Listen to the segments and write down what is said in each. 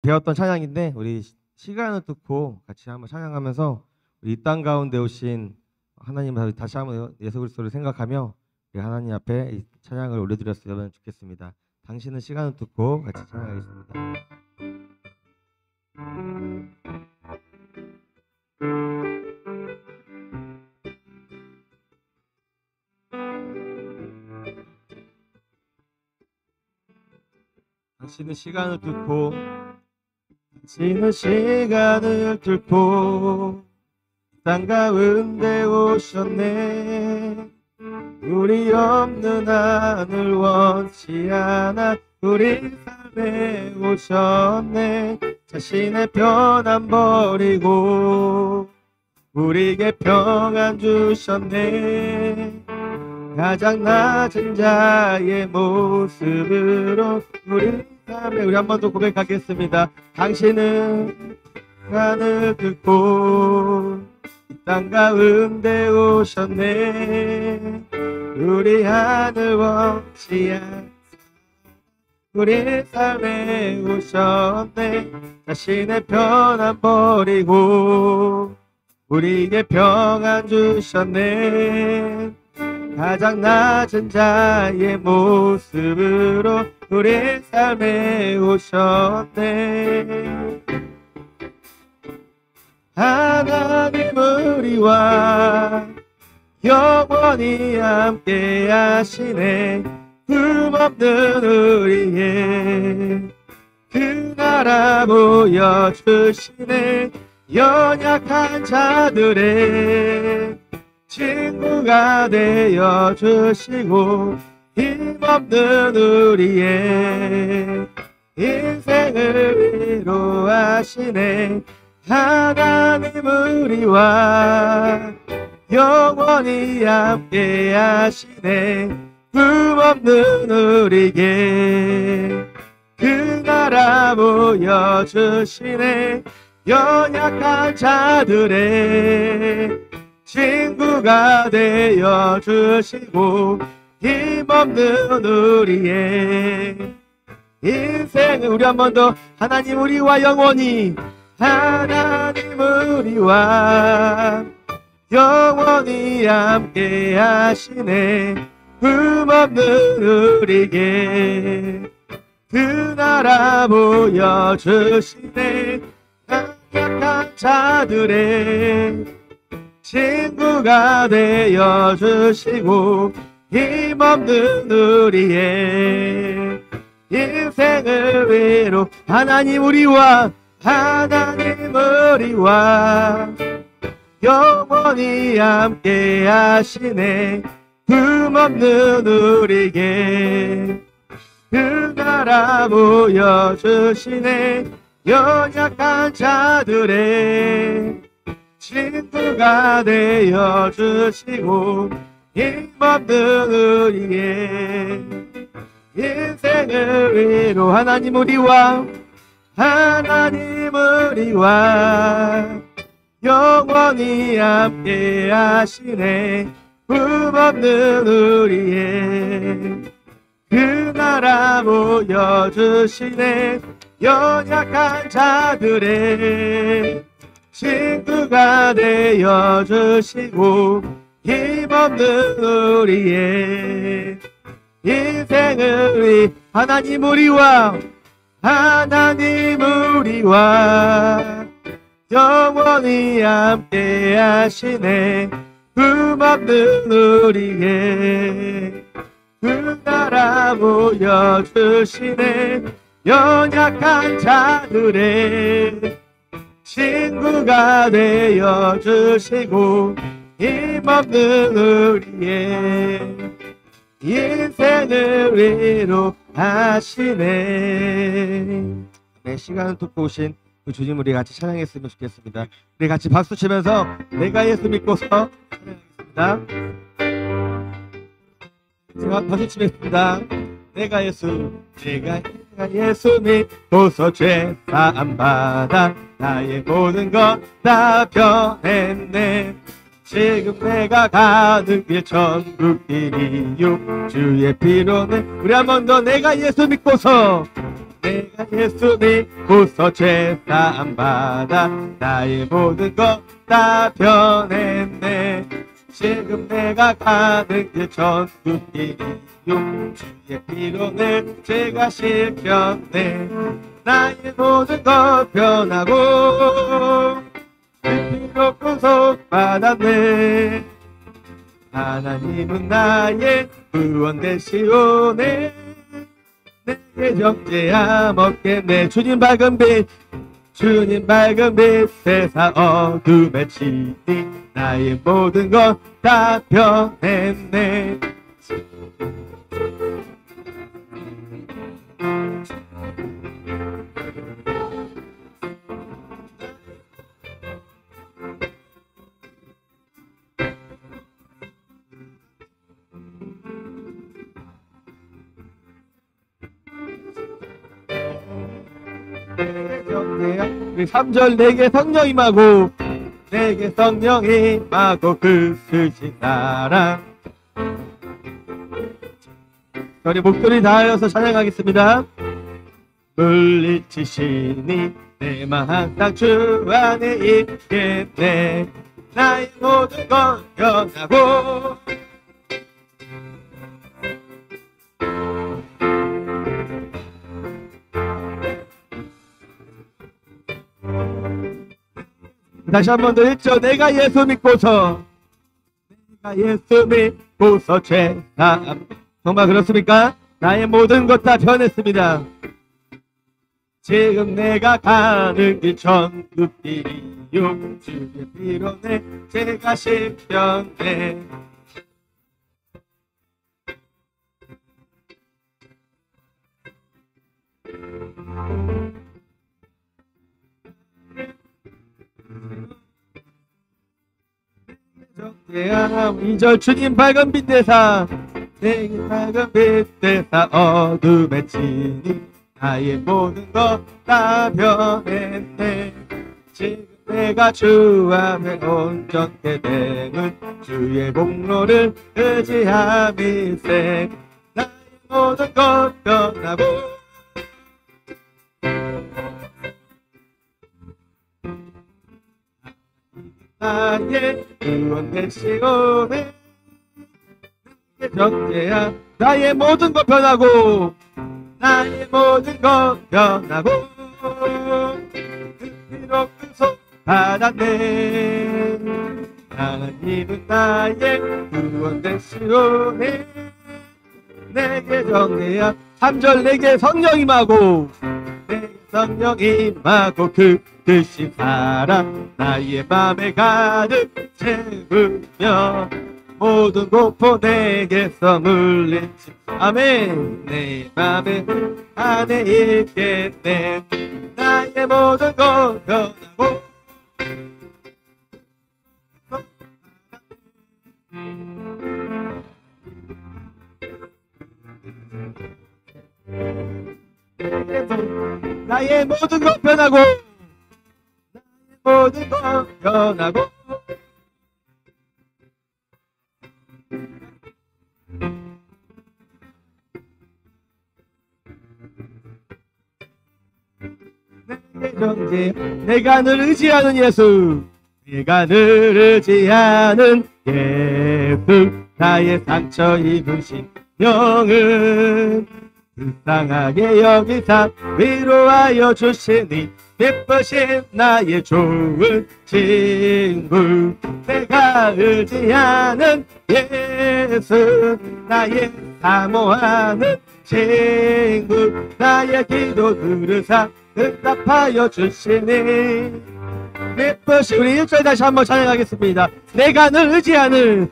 배웠던 찬양인데 우리 시간을 뚫고 같이 한번 찬양하면서 우리 이 땅 가운데 오신 하나님을 다시 한번 예수 그리스도를 생각하며 우리 하나님 앞에 이 찬양을 올려드렸으면 좋겠습니다. 당신은 시간을 뚫고 같이 찬양하겠습니다. 당신은 시간을 뚫고 당신은 시간을 뚫고 땅 가운데 오셨네. 우리 없는 하늘 원치 않아 우리 삶에 오셨네. 자신의 편안 버리고 우리에게 평안 주셨네. 가장 낮은 자의 모습으로 우리 삶에 우리 한 번 더 고백하겠습니다. 당신은 하늘 뚫고 이 땅 가운데 오셨네. 우리 하늘 원치 않아 우리 삶에 오셨네. 자신의 편안 버리고 우리에게 평안 주셨네. 가장 낮은 자의 모습으로 우리 삶에 오셨네. 하나님 우리와 영원히 함께 하시네. 흠없는 우리의 그 나라 보여주시네. 연약한 자들의 친구가 되어주시고 힘없는 우리의 인생을 위로하시네. 하나님 우리와 영원히 함께 하시네. 흠없는 우리에게 그 나라 보여주시네. 연약한 자들의 친구가 되어주시고 힘없는 우리의 인생을 우리 한 번 더 하나님 우리와 영원히 하나님 우리와 영원히 함께 하시네. 흠없는 우리에게 그 나라 보여주시네. 약한 자들의 친구가 되어주시고 힘없는 우리의 인생을 위로 하나님 우리와 영원히 함께 하시네. 흠없는 우리에게 그 나라 보여주시네. 연약한 자들의 친구가 되어주시고 힘없는 우리의 인생을 위로 하나님 우리와 영원히 함께 하시네. 흠없는 우리의 그 나라 보여주시네. 연약한 자들의 친구가 되어주시고 힘없는 우리의 인생을 위 하나님 우리와 영원히 함께 하시네. 흠없는 우리의 그 나라 보여주시네. 연약한 자들의 친구가 되어주시고 힘없는 우리의 인생을 위로하시네. 네, 시간을 뚫고 오신 그 주님 우리 같이 찬양했으면 좋겠습니다. 우리 같이 박수 치면서 내가 예수 믿고서 찬양하겠습니다. 제가 박수 치겠습니다. 내가 예수 믿고서 죄 사함 받아 나의 모든 것 다 변했네. 지금 내가 가는 길 천국길이요 주의 피로는 우리 한 번 더 내가 예수 믿고서 내가 예수 믿고서 죄사함 받아 나의 모든 것 다 변했네 지금 내가 가는 길 천국길이요 주의 피로는 죄가 씻겼네 나의 모든 것 변하고 그 피로 구속받았네 하나님은 나의 구원 되시오네 내게 정죄함 없겠네 주님 밝은 빛 주님 밝은 빛 세상 어둠에 치니 나의 모든 것 다 변했네 우리 3절 내게 성령 임하고 내게 성령 임하고 그 크신 사랑 우리 목소리 다하여서 찬양하겠습니다 물리치시니 내 맘 항상 주 안에 있겠네 나의 모든 것 변하고 다시 한 번 더 읽죠. 내가 예수 믿고서 죄사함 정말 그렇습니까? 나의 모든 것 다 변했습니다. 지금 내가 가는 길 천국길이요 주의 피로 내 죄가 씻겼네 정죄함 2절 주님 밝은 빛 대사 내게 밝은 빛 대사 어둠에 치니 나의 모든 것 다 변했네 지금 내가 주 앞에 온전케 되는 주의 공로를 의지함일세 나의 모든 것 변하고 나의 구원 되시오네 나의 정죄야 나의 모든 것 변하고 나의 모든 것 변하고 그 피로 구속받았네 하나님은 나의 구원 되시오네 내게 정죄야 3절 내게 성령 임하고 내게 성령 임하고 그 크신 사랑 나의 맘에 가득 채우며 모든 공포 내게서 물리치 아멘 내 맘에 안에 있겠네 나의 모든 것 변하고 나의 모든 것 변하고 나의 모든 것 변하고 내 정죄 내가 늘 의지하는 예수 내가 늘 의지하는 예수 나의 상처 입으신 영은 불쌍하게 여기사 위로하여 주시니 예쁘신 나의 좋은 친구 내가 의지하는 예수 나의 사모하는 친구 나의 기도 들으사 응답하여 주시니 예쁘신 우리 1절 다시 한번 찬양하겠습니다. 내가 늘 의지하는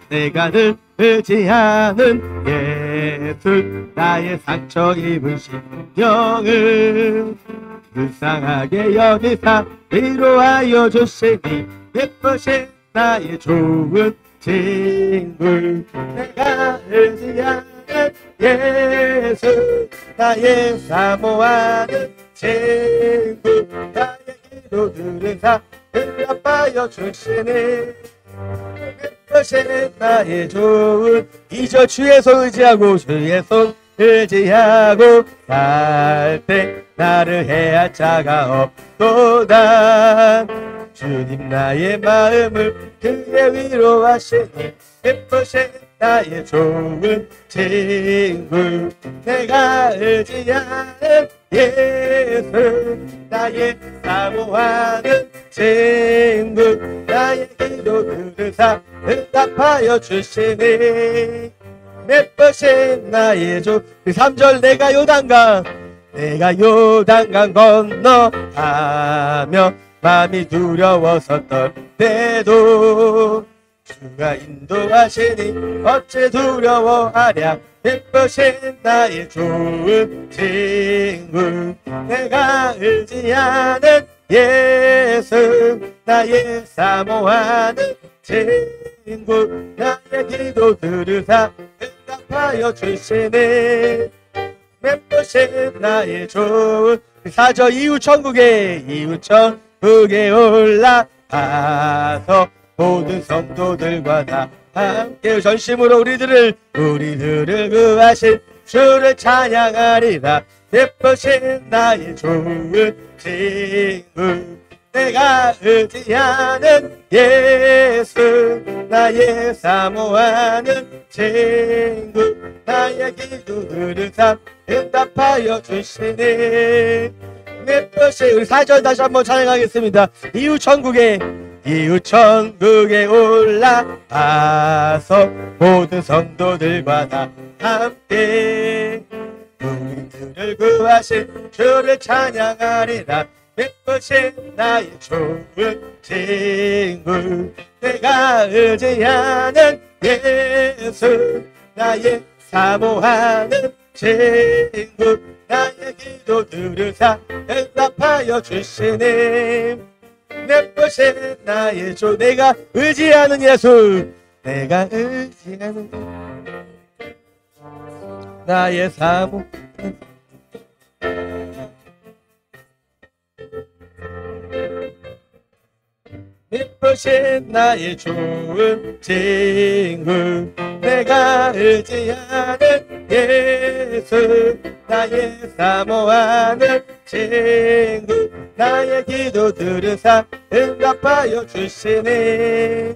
예수 나의 상처 입으신 영은 불쌍하게 여기사 위로하여 주시니 예쁘신 나의 좋은 친구 내가 의지하는 예수 나의 사모하는 친구 나의 기도 들으사 응답하여 주시니 몇% 나의 좋은 이저 주의 손 의지하고 주의 손 의지하고 갈 때 나를 해할 자가 없도다. 주님 나의 마음을 크게 위로하시니 몇% 나의 좋은 친구 내가 의지하는 예수 나의 사모하는 친구 나의 기도 들으사 응답하여 주시니 몇% 나의 조 3절 내가 요단강 건너가며 마음이 두려워서 떨 때도 주가 인도하시니 어째 두려워하랴 몇% 나의 좋은 친구 내가 의지하는 예수 나의 사모하는 친구 나의 기도 들으사 응답하여 주시네 몇% 나의 좋은 4절 이웃천국에 올라가서 모든 성도들과 다 함께 전심으로 우리들을 구하신 주를 찬양하리라 몇% 나의 좋은 친구 내가 의지하는 예수 나의 사모하는 친구 나의 기도 들으사 응답하여 주시네 몇% 우리 4절 다시 한번 찬양하겠습니다. 이웃천국에 올라가서 모든 성도들과 다 함께 우리들을 구하신 주를 찬양하리라 몇% 나의 좋은 친구 내가 의지하는 예수 나의 사모하는 친구 나의 기도 들으사 응답하여 주시네 몇% 나의 내가 의지하는 예수 내가 의지하는 나의 사모 몇% 나의 좋은 친구 내가 의지하는 예수 나의 사모하는 친구 나의 기도 들으사 응답하여 주시네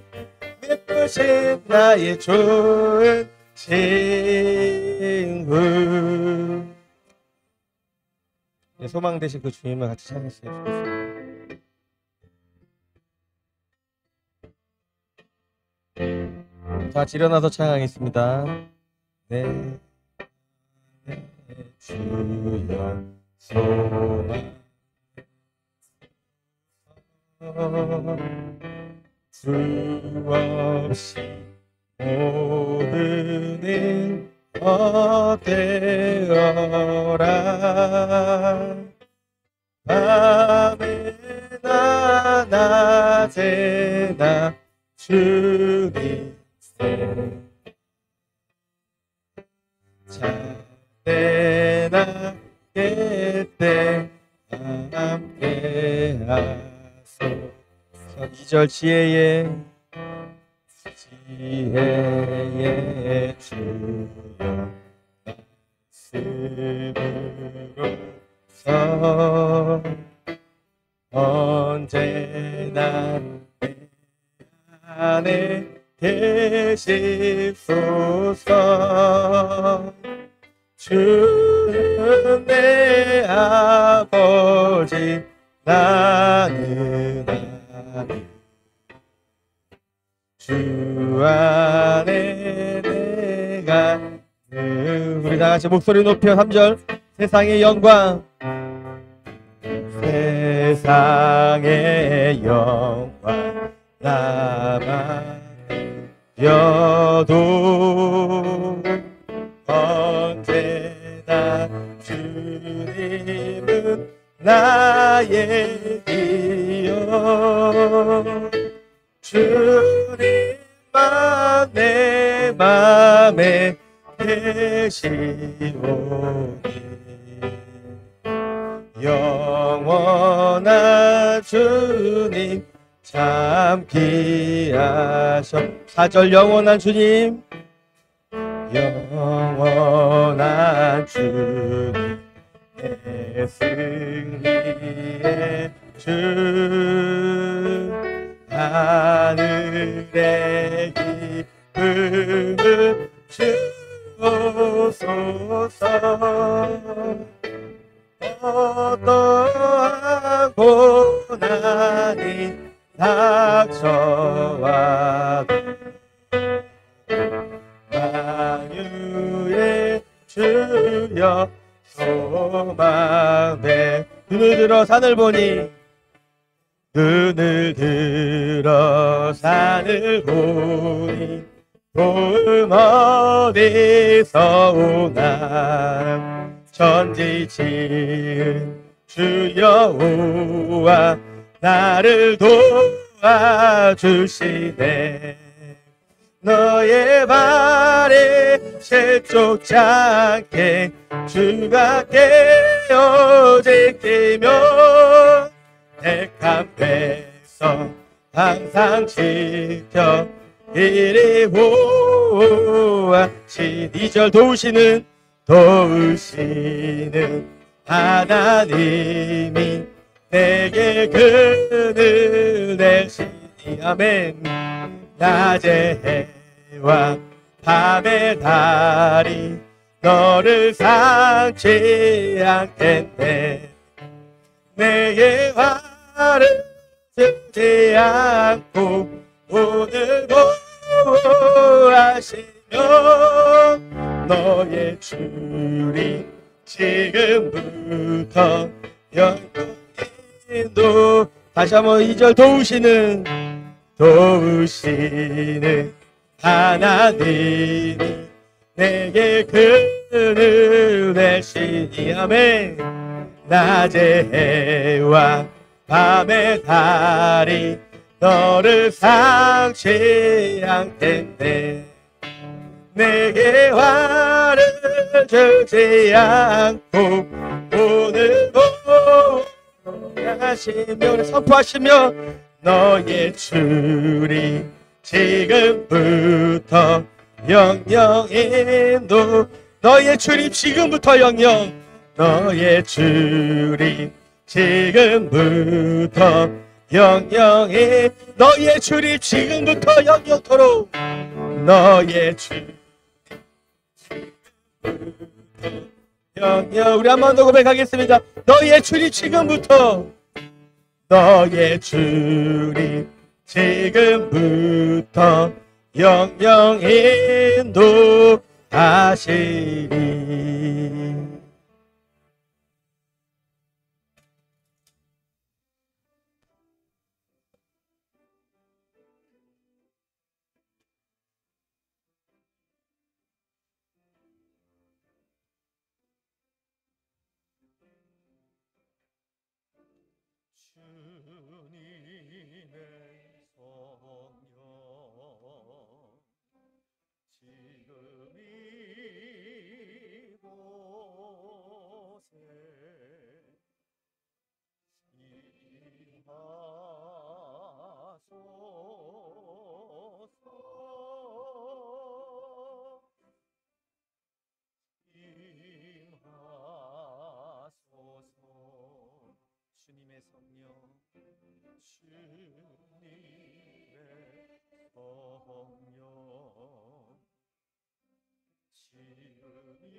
몇% 나의 좋은 친구 소망 되신 그 주님을 같이 찬양했으면 좋겠습니다. 다 같이 일어나서 찬양하겠습니다. 네, 주여 소망 주 없이 모든 일 헛되어라 밤에나 낮에나 주님 잘때나 깰때 함께하소 2절 지혜의 주여 말씀으로서 언제나 내 안에 계시소서 주는 내 아버지 나는 아니 주 안에 내가 우리 다같이 목소리 높여 3절 세상의 영광 세상의 영광 나만여도 언제나 주님은 나의 기여 주님만 내 맘에 계시오니 영원한 주님 참 귀하셔. 4절 영원한 주님, 영원한 주님, 내 승리의 주, 하늘의 기쁨을 주옵소서. 어떠한 고난이 닥쳐와도 만유의 주여 소망돼. 눈을 들어 산을 보니, 눈을 들어 산을 보니 도움 어디서 오나. 천지 지은 주여 오와 나를 도와주시네. 너의 발에 실족지 않게 주가 깨어 지키며 택한 백성 항상 지켜 이리 보아신. 2절 도우시는 하나님이 내게 그늘 내시니. 아멘. 낮의 해와 밤의 달이 너를 상치 않겠네. 내게 화를 주지 않고 오늘 보호하시며 너의 줄이 지금부터 영원히도. 다시 한번 2절 도우시는 하나님이 내게 그늘 내시니. 아멘. 낮의 해와 밤의 달이 너를 상치 않겠네. 내게 화를 주지 않고 오늘 보호하시며 선포하시며 너의 줄이 지금부터 영영인도. 너의 출입 지금부터 영영. 너의 출입 지금부터 영영인. 너의 출입 지금부터 영영토록. 너의 출입 지금부터 영영. 우리 한 번 더 고백하겠습니다. 너의 출입 지금부터. 너의 출입 지금부터 영영 인도하시리. 주님의 성령, 주님의 성령, 지금 이곳에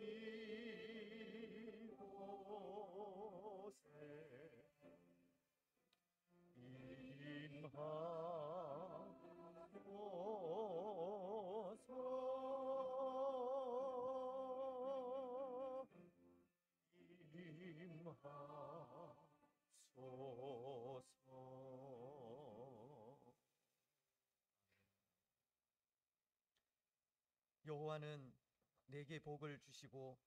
여호와는 내게 복을 주시고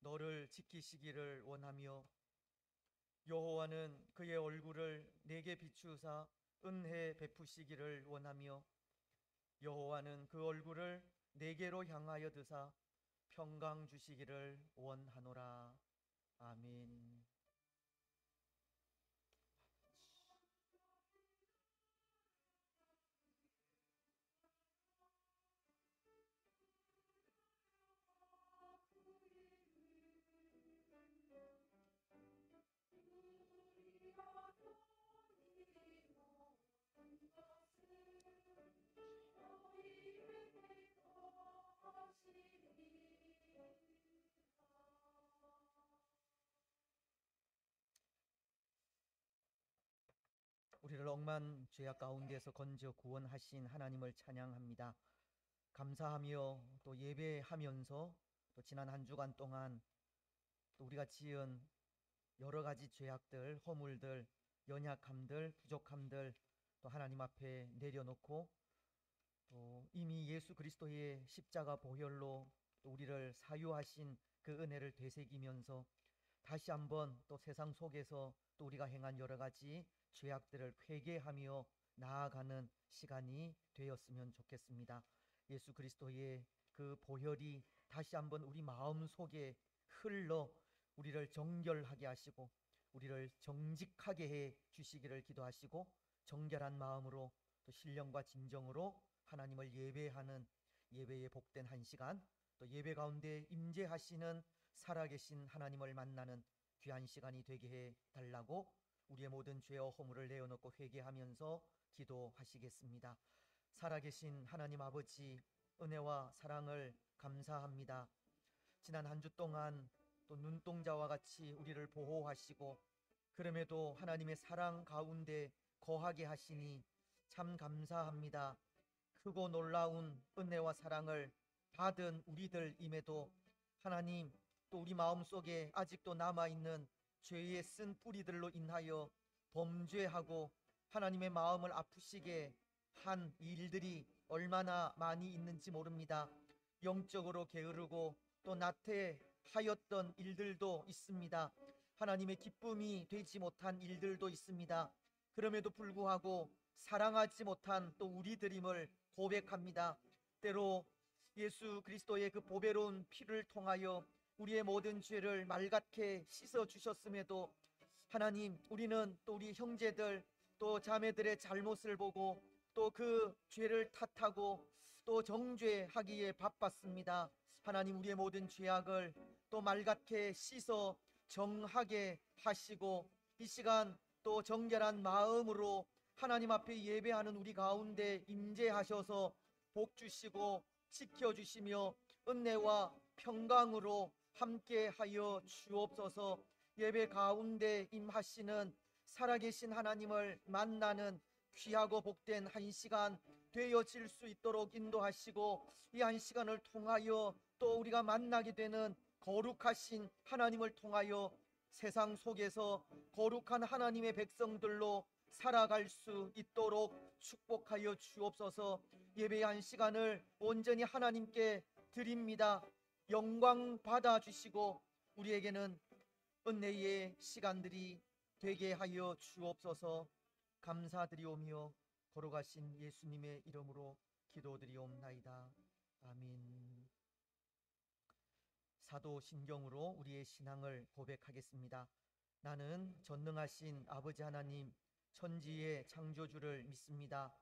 너를 지키시기를 원하며 여호와는 그의 얼굴을 내게 비추사 은혜 베푸시기를 원하며 여호와는 그 얼굴을 내게로 향하여 드사 평강 주시기를 원하노라. 아멘. 우리를 억만 죄악 가운데서 건져 구원하신 하나님을 찬양합니다. 감사하며 또 예배하면서 또 지난 한 주간 동안 또 우리가 지은 여러 가지 죄악들, 허물들, 연약함들, 부족함들 또 하나님 앞에 내려놓고 또 이미 예수 그리스도의 십자가 보혈로 또 우리를 사유하신 그 은혜를 되새기면서 다시 한번 또 세상 속에서 또 우리가 행한 여러 가지 죄악들을 회개하며 나아가는 시간이 되었으면 좋겠습니다. 예수 그리스도의 그 보혈이 다시 한번 우리 마음 속에 흘러 우리를 정결하게 하시고 우리를 정직하게 해 주시기를 기도하시고 정결한 마음으로 또 신령과 진정으로 하나님을 예배하는 예배의 복된 한 시간, 또 예배 가운데 임재하시는 살아계신 하나님을 만나는 귀한 시간이 되게 해 달라고 우리의 모든 죄와 허물을 내어놓고 회개하면서 기도하시겠습니다. 살아계신 하나님 아버지, 은혜와 사랑을 감사합니다. 지난 한 주 동안 또 눈동자와 같이 우리를 보호하시고 그럼에도 하나님의 사랑 가운데 거하게 하시니 참 감사합니다. 크고 놀라운 은혜와 사랑을 받은 우리들임에도 하나님, 또 우리 마음속에 아직도 남아있는 죄의 쓴 뿌리들로 인하여 범죄하고 하나님의 마음을 아프시게 한 일들이 얼마나 많이 있는지 모릅니다. 영적으로 게으르고 또 나태하였던 일들도 있습니다. 하나님의 기쁨이 되지 못한 일들도 있습니다. 그럼에도 불구하고 사랑하지 못한 또 우리들임을 고백합니다. 때로 예수 그리스도의 그 보배로운 피를 통하여 우리의 모든 죄를 맑게 씻어 주셨음에도 하나님, 우리는 또 우리 형제들 또 자매들의 잘못을 보고 또 그 죄를 탓하고 또 정죄하기에 바빴습니다. 하나님, 우리의 모든 죄악을 또 맑게 씻어 정하게 하시고 이 시간 또 정결한 마음으로 하나님 앞에 예배하는 우리 가운데 임재하셔서 복 주시고 지켜주시며 은혜와 평강으로 함께하여 주옵소서. 예배 가운데 임하시는 살아계신 하나님을 만나는 귀하고 복된 한 시간 되어질 수 있도록 인도하시고 이 한 시간을 통하여 또 우리가 만나게 되는 거룩하신 하나님을 통하여 세상 속에서 거룩한 하나님의 백성들로 살아갈 수 있도록 축복하여 주옵소서. 예배의 한 시간을 온전히 하나님께 드립니다. 영광 받아 주시고 우리에게는 은혜의 시간들이 되게 하여 주옵소서. 감사드리오며 거룩하신 예수님의 이름으로 기도드리옵나이다. 아멘. 사도신경으로 우리의 신앙을 고백하겠습니다. 나는 전능하신 아버지 하나님 천지의 창조주를 믿습니다.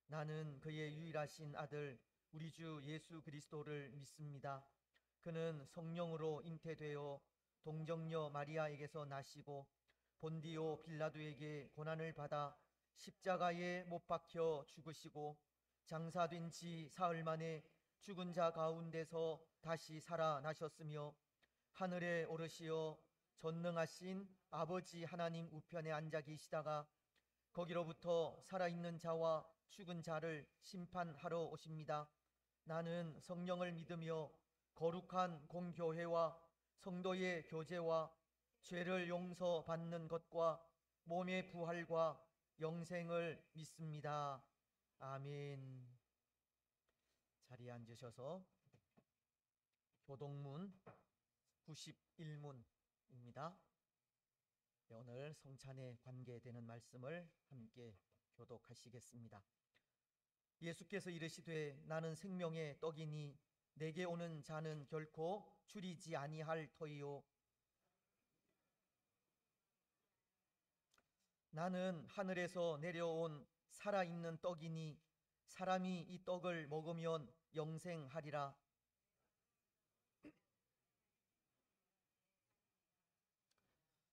나는 그의 유일하신 아들 우리 주 예수 그리스도를 믿습니다. 그는 성령으로 잉태되어 동정녀 마리아에게서 나시고 본디오 빌라도에게 고난을 받아 십자가에 못 박혀 죽으시고 장사된 지 사흘 만에 죽은 자 가운데서 다시 살아나셨으며 하늘에 오르시어 전능하신 아버지 하나님 우편에 앉아 계시다가 거기로부터 살아있는 자와 죽은 자를 심판하러 오십니다. 나는 성령을 믿으며 거룩한 공교회와 성도의 교제와 죄를 용서받는 것과 몸의 부활과 영생을 믿습니다. 아멘. 자리에 앉으셔서 교동문 91문입니다. 오늘 성찬에 관계되는 말씀을 함께 교독하시겠습니다. 예수께서 이르시되 나는 생명의 떡이니 내게 오는 자는 결코 줄이지 아니할 터이요 나는 하늘에서 내려온 살아있는 떡이니 사람이 이 떡을 먹으면 영생하리라.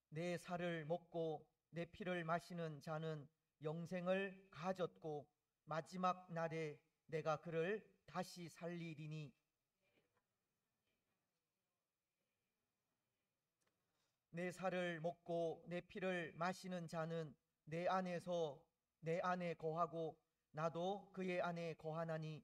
내 살을 먹고 내 피를 마시는 자는 영생을 가졌고 마지막 날에 내가 그를 다시 살리리니 내 살을 먹고 내 피를 마시는 자는 내 안에서 내 안에 거하고 나도 그의 안에 거하나니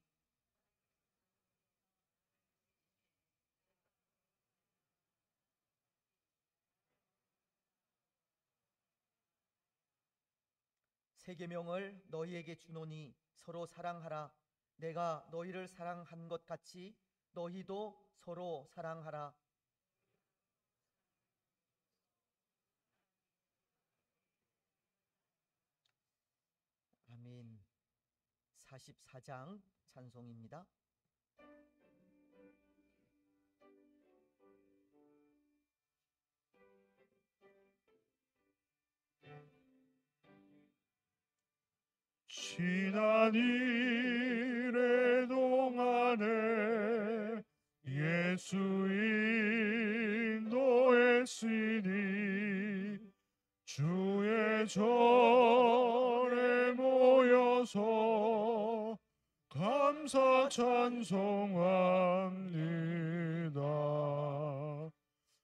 새 계명을 너희에게 주노니 서로 사랑하라. 내가 너희를 사랑한 것 같이 너희도 서로 사랑하라. 아멘. 44장 찬송입니다. 지난 일의 동안에 예수 인도했으니 주의 전에 모여서 감사 찬송합니다.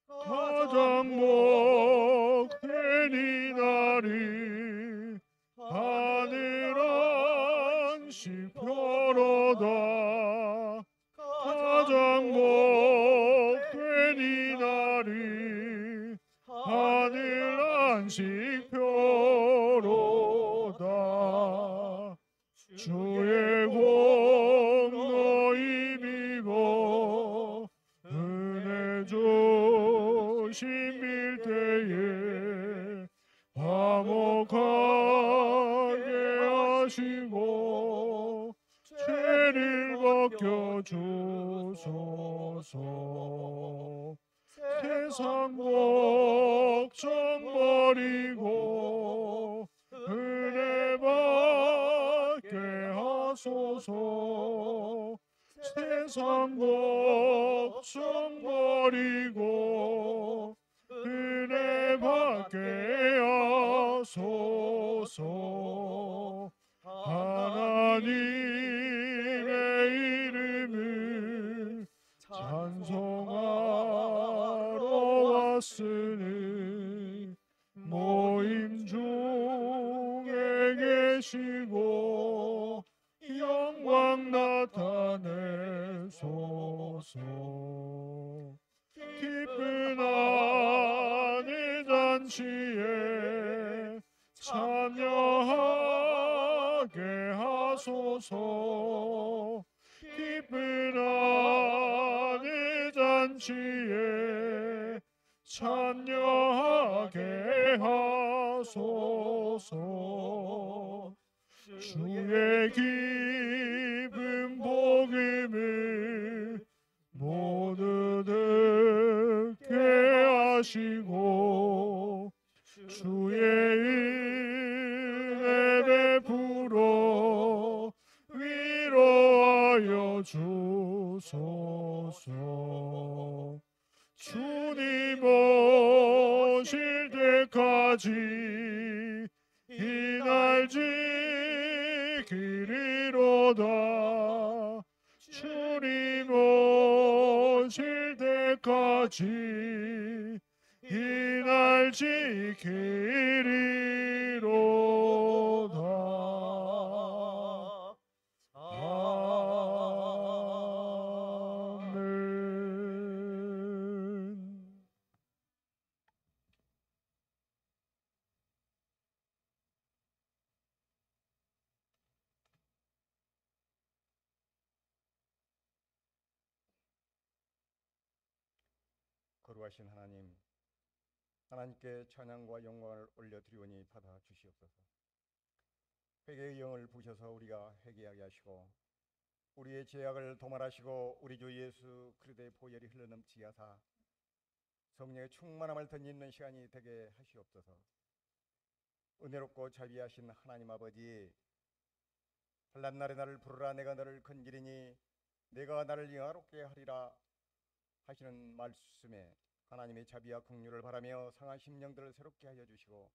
가장 복된 이날이 하늘 안식 표로다. 가장 복된 이날이 하늘 안식 표로다. 주의 공로 입이고 은혜 주심 일때에 화목하게 하시고 죄를 벗겨 주소서. 세상 걱정 버리고 은혜 받게 하소서. 세상 걱정 버리고 은혜 받게 하소서. 하나님의 이름을 찬송하러 왔으니 모임 중에 계시고 영광 나타내소서. 기쁜 안의 잔치에 참여하게 하소서. 기쁜 안의 잔치에 참여하게 하소서. 주의 기쁜 복음을 모두 듣게 하시고 주의 은혜 베풀어 위로하여 주소서. 주님 오실 때까지 이날 지키리로다. 주님 오실 때까지 이날 지키리로다. 아멘. 거룩하신 하나님, 하나님께 찬양과 영광을 올려드리오니 받아 주시옵소서. 회개의 영을 부셔서 우리가 회개하게 하시고 우리의 죄악을 도말하시고 우리 주 예수 그리스도의 보혈이 흘러넘치게 하사 성령의 충만함을 덧입는 시간이 되게 하시옵소서. 은혜롭고 자비하신 하나님 아버지, 환난 날에 나를 부르라. 내가 너를 건지리니 내가 나를 영화롭게 하리라 하시는 말씀에 하나님의 자비와 긍휼을 바라며 상한 심령들을 새롭게 하여 주시고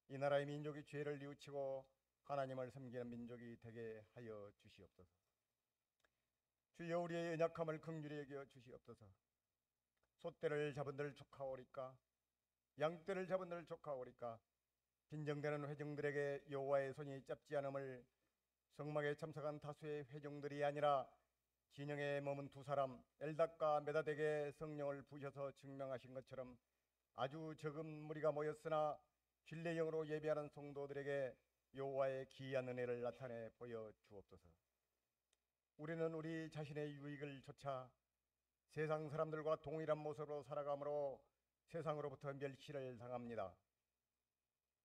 이 나라의 민족이 죄를 뉘우치고 하나님을 섬기는 민족이 되게 하여 주시옵소서. 주여, 우리의 연약함을 긍휼히 여겨 주시옵소서. 소떼를 잡은 들 족하오리까? 양떼를 잡은 들 족하오리까? 빈정되는 회중들에게 여호와의 손이 짧지 않음을 성막에 참석한 다수의 회중들이 아니라 진영에 머문 두 사람 엘닷과 메다덱에 성령을 부으셔서 증명하신 것처럼 아주 적은 무리가 모였으나 진리의 영으로 예배하는 성도들에게 여호와의 기이한 은혜를 나타내 보여 주옵소서. 우리는 우리 자신의 유익을 좇아 세상 사람들과 동일한 모습으로 살아가므로 세상으로부터 멸시를 당합니다.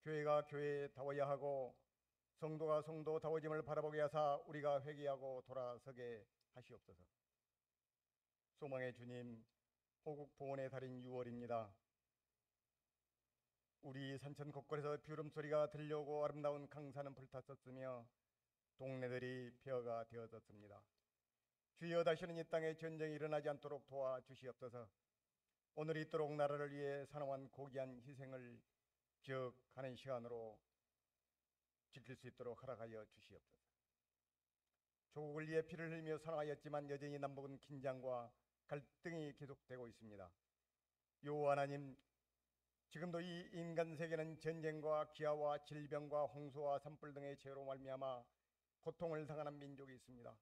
교회가 교회다워야 하고 성도가 성도다워짐을 바라보게 하사 우리가 회개하고 돌아서게 하시옵소서. 소망의 주님, 호국 보훈의 달인 6월입니다. 우리 산천 곳곳에서 비울음소리가 들려오고 아름다운 강산은 불탔었으며 동네들이 벼가 되어졌습니다. 주여, 다시는 이 땅에 전쟁이 일어나지 않도록 도와주시옵소서. 오늘 있도록 나라를 위해 사나운 고귀한 희생을 기억하는 시간으로 지킬 수 있도록 허락하여 주시옵소서. 조국을 위해 피를 흘리며 사랑하였지만 여전히 남북은 긴장과 갈등이 계속되고 있습니다. 여호와 하나님, 지금도 이 인간 세계는 전쟁과 기아와 질병과 홍수와 산불 등의 죄로 말미암아 고통을 당하는 민족이 있습니다.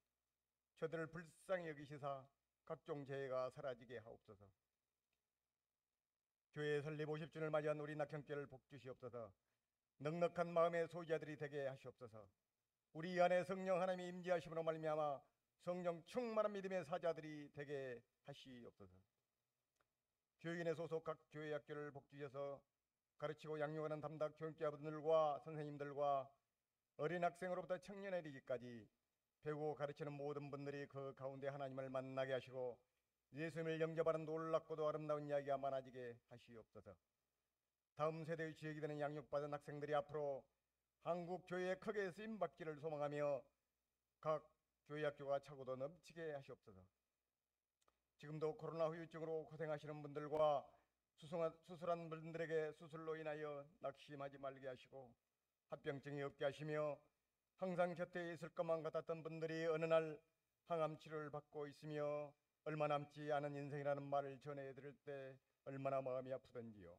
저들을 불쌍히 여기시사 각종 재해가 사라지게 하옵소서. 교회 설립 50주년을 맞이한 우리 낙현교회를 복주시옵소서. 넉넉한 마음의 소유자들이 되게 하시옵소서. 우리 안에 성령 하나님이 임재하심으로 말미암아 성령 충만한 믿음의 사자들이 되게 하시옵소서. 교인의 소속 각 교회 학교를 복주셔서 가르치고 양육하는 담당 교육자분들과 선생님들과 어린 학생으로부터 청년에 이르기까지 배우고 가르치는 모든 분들이 그 가운데 하나님을 만나게 하시고 예수님을 영접하는 놀랍고도 아름다운 이야기가 많아지게 하시옵소서. 다음 세대의 주역이 되는 양육받은 학생들이 앞으로 한국 교회에 크게 쓰임받기를 소망하며 각 교회 학교가 차고도 넘치게 하시옵소서. 지금도 코로나 후유증으로 고생하시는 분들과 수술한 분들에게 수술로 인하여 낙심하지 말게 하시고 합병증이 없게 하시며 항상 곁에 있을 것만 같았던 분들이 어느 날 항암 치료를 받고 있으며 얼마 남지 않은 인생이라는 말을 전해 들을 때 얼마나 마음이 아프던지요.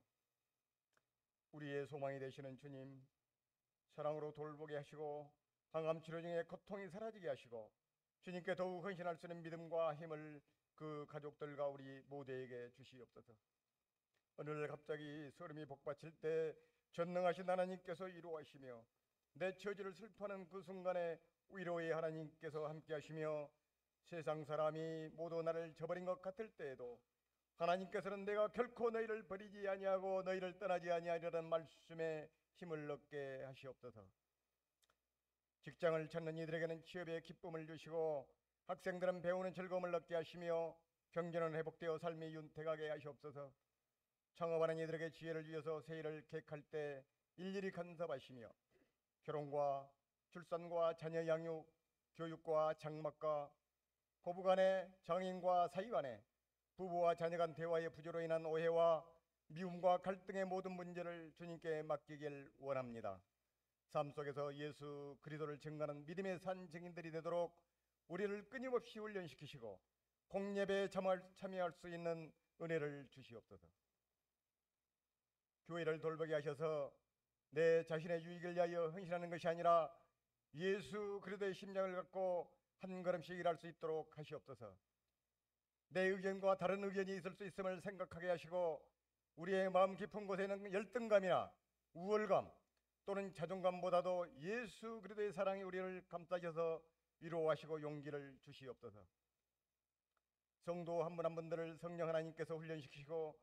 우리의 소망이 되시는 주님, 사랑으로 돌보게 하시고 항암 치료 중에 고통이 사라지게 하시고 주님께 더욱 헌신할 수 있는 믿음과 힘을 그 가족들과 우리 모두에게 주시옵소서. 어느 날 갑자기 소름이 복받칠 때 전능하신 하나님께서 이루하시며 내 처지를 슬퍼하는 그 순간에 위로의 하나님께서 함께 하시며 세상 사람이 모두 나를 저버린 것 같을 때에도 하나님께서는 내가 결코 너희를 버리지 아니하고 너희를 떠나지 아니하리라는 말씀에 힘을 얻게 하시옵소서. 직장을 찾는 이들에게는 취업의 기쁨을 주시고 학생들은 배우는 즐거움을 얻게 하시며 경제는 회복되어 삶이 윤택하게 하시옵소서. 창업하는 이들에게 지혜를 주셔서 새해를 계획할 때 일일이 간섭하시며 결혼과 출산과 자녀 양육, 교육과 장막과 고부간의 장인과 사이간의 부부와 자녀간 대화의 부조로 인한 오해와 미움과 갈등의 모든 문제를 주님께 맡기길 원합니다. 삶 속에서 예수 그리스도를 증거하는 믿음의 산 증인들이 되도록 우리를 끊임없이 훈련시키시고 공예배에 참여할 수 있는 은혜를 주시옵소서. 교회를 돌보게 하셔서 내 자신의 유익을 위하여 헌신하는 것이 아니라 예수 그리스도의 심장을 갖고 한 걸음씩 일할 수 있도록 하시옵소서. 내 의견과 다른 의견이 있을 수 있음을 생각하게 하시고 우리의 마음 깊은 곳에는 열등감이나 우월감 또는 자존감보다도 예수 그리스도의 사랑이 우리를 감싸셔서 위로하시고 용기를 주시옵소서. 성도 한 분 한 분들을 성령 하나님께서 훈련시키시고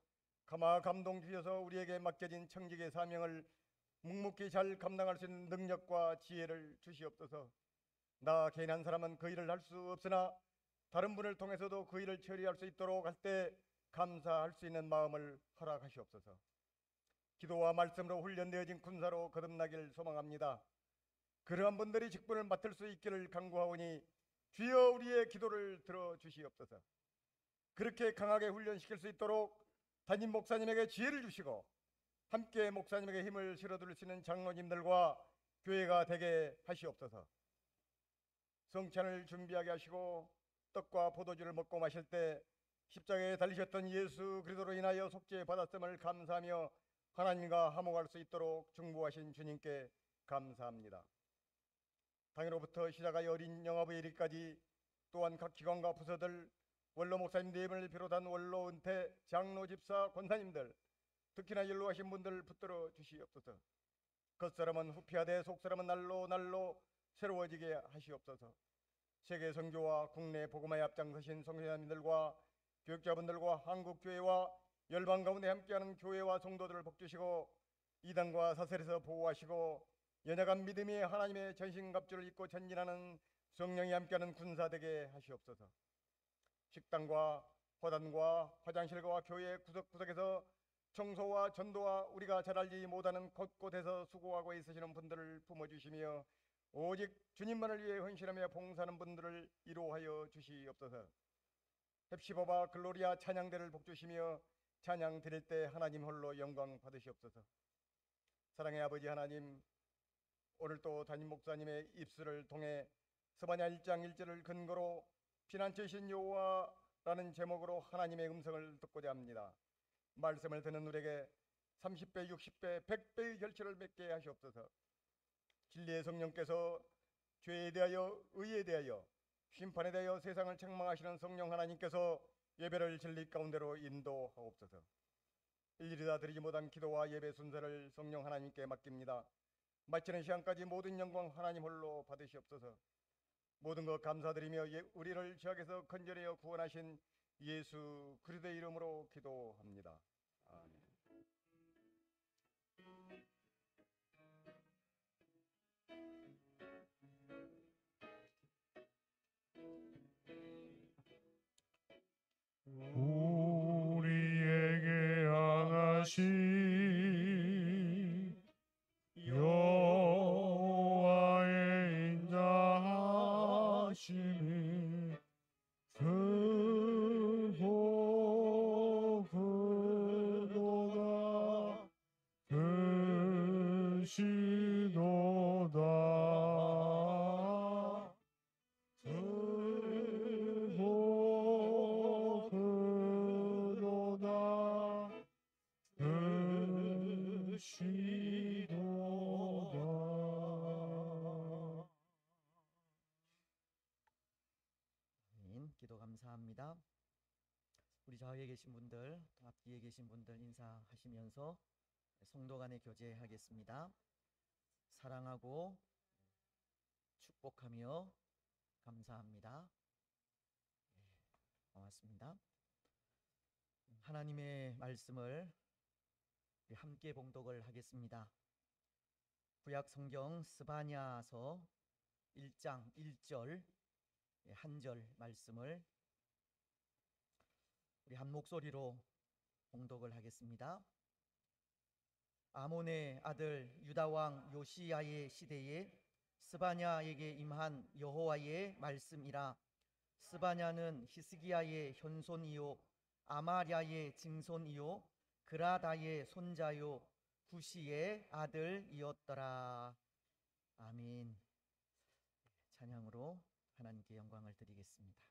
감화 감동 주셔서 우리에게 맡겨진 청직의 사명을 묵묵히 잘 감당할 수 있는 능력과 지혜를 주시옵소서. 나 개인 한 사람은 그 일을 할 수 없으나 다른 분을 통해서도 그 일을 처리할 수 있도록 할 때 감사할 수 있는 마음을 허락하시옵소서. 기도와 말씀으로 훈련되어진 군사로 거듭나길 소망합니다. 그러한 분들이 직분을 맡을 수 있기를 간구하오니 주여 우리의 기도를 들어주시옵소서. 그렇게 강하게 훈련시킬 수 있도록 담임 목사님에게 지혜를 주시고 함께 목사님에게 힘을 실어드릴 수 있는 장로님들과 교회가 되게 하시옵소서. 성찬을 준비하게 하시고 떡과 포도주를 먹고 마실 때 십자가에 달리셨던 예수 그리스도로 인하여 속죄 받았음을 감사하며 하나님과 화목할 수 있도록 중보하신 주님께 감사합니다. 당일로부터 시작하여 어린 영화부에 이르기까지 또한 각 기관과 부서들, 원로 목사님 4분을 비롯한 원로 은퇴 장로 집사 권사님들, 특히나 연로하신 분들 붙들어 주시옵소서. 겉사람은 후피하되 속사람은 날로 날로 새로워지게 하시옵소서. 세계 선교와 국내 복음화에 앞장서신 성도님들과 교육자분들과 한국교회와 열방 가운데 함께하는 교회와 성도들을 복주시고 이단과 사슬에서 보호하시고 연약한 믿음이 하나님의 전신갑주를 입고 전진하는 성령이 함께하는 군사되게 하시옵소서. 식당과 화단과 화장실과 교회 구석구석에서 청소와 전도와 우리가 잘 알지 못하는 곳곳에서 수고하고 있으시는 분들을 품어주시며 오직 주님만을 위해 헌신하며 봉사하는 분들을 이루하여 주시옵소서. 헵시버바 글로리아 찬양대를 복주시며 찬양 드릴 때 하나님 홀로 영광 받으시옵소서. 사랑의 아버지 하나님, 오늘 또 담임 목사님의 입술을 통해 스바냐 1장 1절을 근거로 피난처이신 여호와라는 제목으로 하나님의 음성을 듣고자 합니다. 말씀을 듣는 우리에게 30배, 60배, 100배의 결실을 맺게 하시옵소서. 진리의 성령께서 죄에 대하여 의에 대하여 심판에 대하여 세상을 책망하시는 성령 하나님께서 예배를 진리 가운데로 인도하옵소서. 일일이 다 드리지 못한 기도와 예배 순서를 성령 하나님께 맡깁니다. 마치는 시간까지 모든 영광 하나님 홀로 받으시옵소서. 모든 것 감사드리며 우리를 죄악에서 건져내어 구원하신 예수 그리스도의 이름으로 기도합니다. 아멘. 우리에게 항하신 여호와의 인자하심이 크고 크도다 크시도다 크고 크도다 크시도다. 기도 감사합니다. 우리 좌우에 계신 분들, 또 앞뒤에 계신 분들 인사하시면서 성도 간의 교제하겠습니다. 사랑하고 축복하며 감사합니다. 고맙습니다. 하나님의 말씀을 우리 함께 봉독을 하겠습니다. 구약 성경 스바냐서 1장 1절 한 절 말씀을 우리 한 목소리로 봉독을 하겠습니다. 아몬의 아들 유다 왕 요시야의 시대에 스바냐에게 임한 여호와의 말씀이라. 스바냐는 히스기야의 현손이요 아마랴의 증손이요 그라다의 손자요 구시의 아들이었더라. 아멘. 찬양으로 하나님께 영광을 드리겠습니다.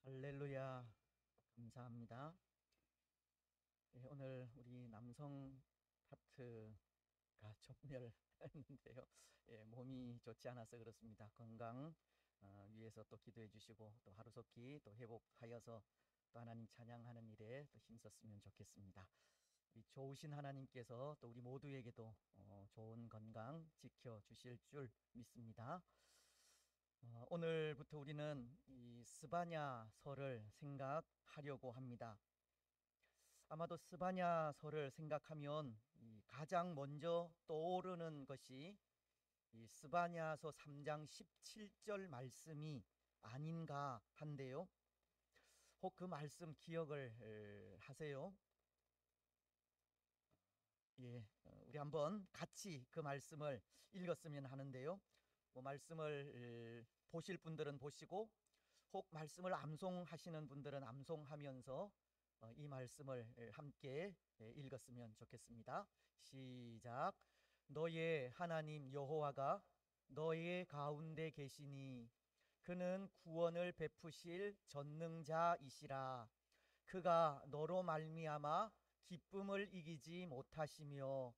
할렐루야. 감사합니다. 예, 오늘 우리 남성 파트가 전멸했는데요. 예, 몸이 좋지 않아서 그렇습니다. 건강 위해서 또 기도해 주시고 또 하루속히 또 회복하여서 또 하나님 찬양하는 일에 또 힘썼으면 좋겠습니다. 우리 좋으신 하나님께서 또 우리 모두에게도 좋은 건강 지켜 주실 줄 믿습니다. 오늘부터 우리는 이 스바냐서를 생각하려고 합니다. 아마도 스바냐서를 생각하면 가장 먼저 떠오르는 것이 이 스바냐서 3장 17절 말씀이 아닌가 한데요. 혹 그 말씀 기억을 하세요? 예, 우리 한번 같이 그 말씀을 읽었으면 하는데요. 말씀을 보실 분들은 보시고 혹 말씀을 암송하시는 분들은 암송하면서 이 말씀을 함께 읽었으면 좋겠습니다. 시작. 너의 하나님 여호와가 너의 가운데 계시니 그는 구원을 베푸실 전능자이시라. 그가 너로 말미암아 기쁨을 이기지 못하시며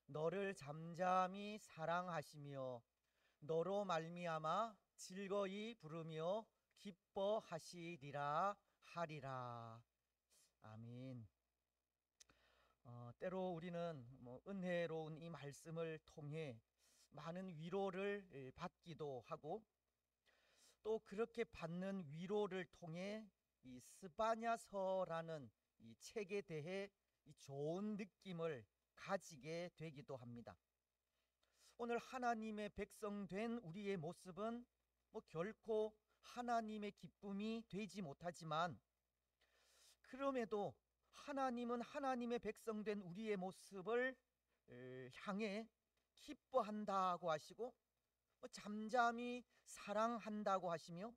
너를 잠잠히 사랑하시며 너로 말미암아 즐거이 부르며 기뻐하시리라 하리라. 아멘. 때로 우리는 은혜로운 이 말씀을 통해 많은 위로를 받기도 하고 또 그렇게 받는 위로를 통해 이 스바냐서라는 이 책에 대해 이 좋은 느낌을 가지게 되기도 합니다. 오늘 하나님의 백성 된 우리의 모습은 결코 하나님의 기쁨이 되지 못하지만 그럼에도 하나님은 하나님의 백성 된 우리의 모습을 향해 기뻐한다고 하시고 잠잠히 사랑한다고 하시며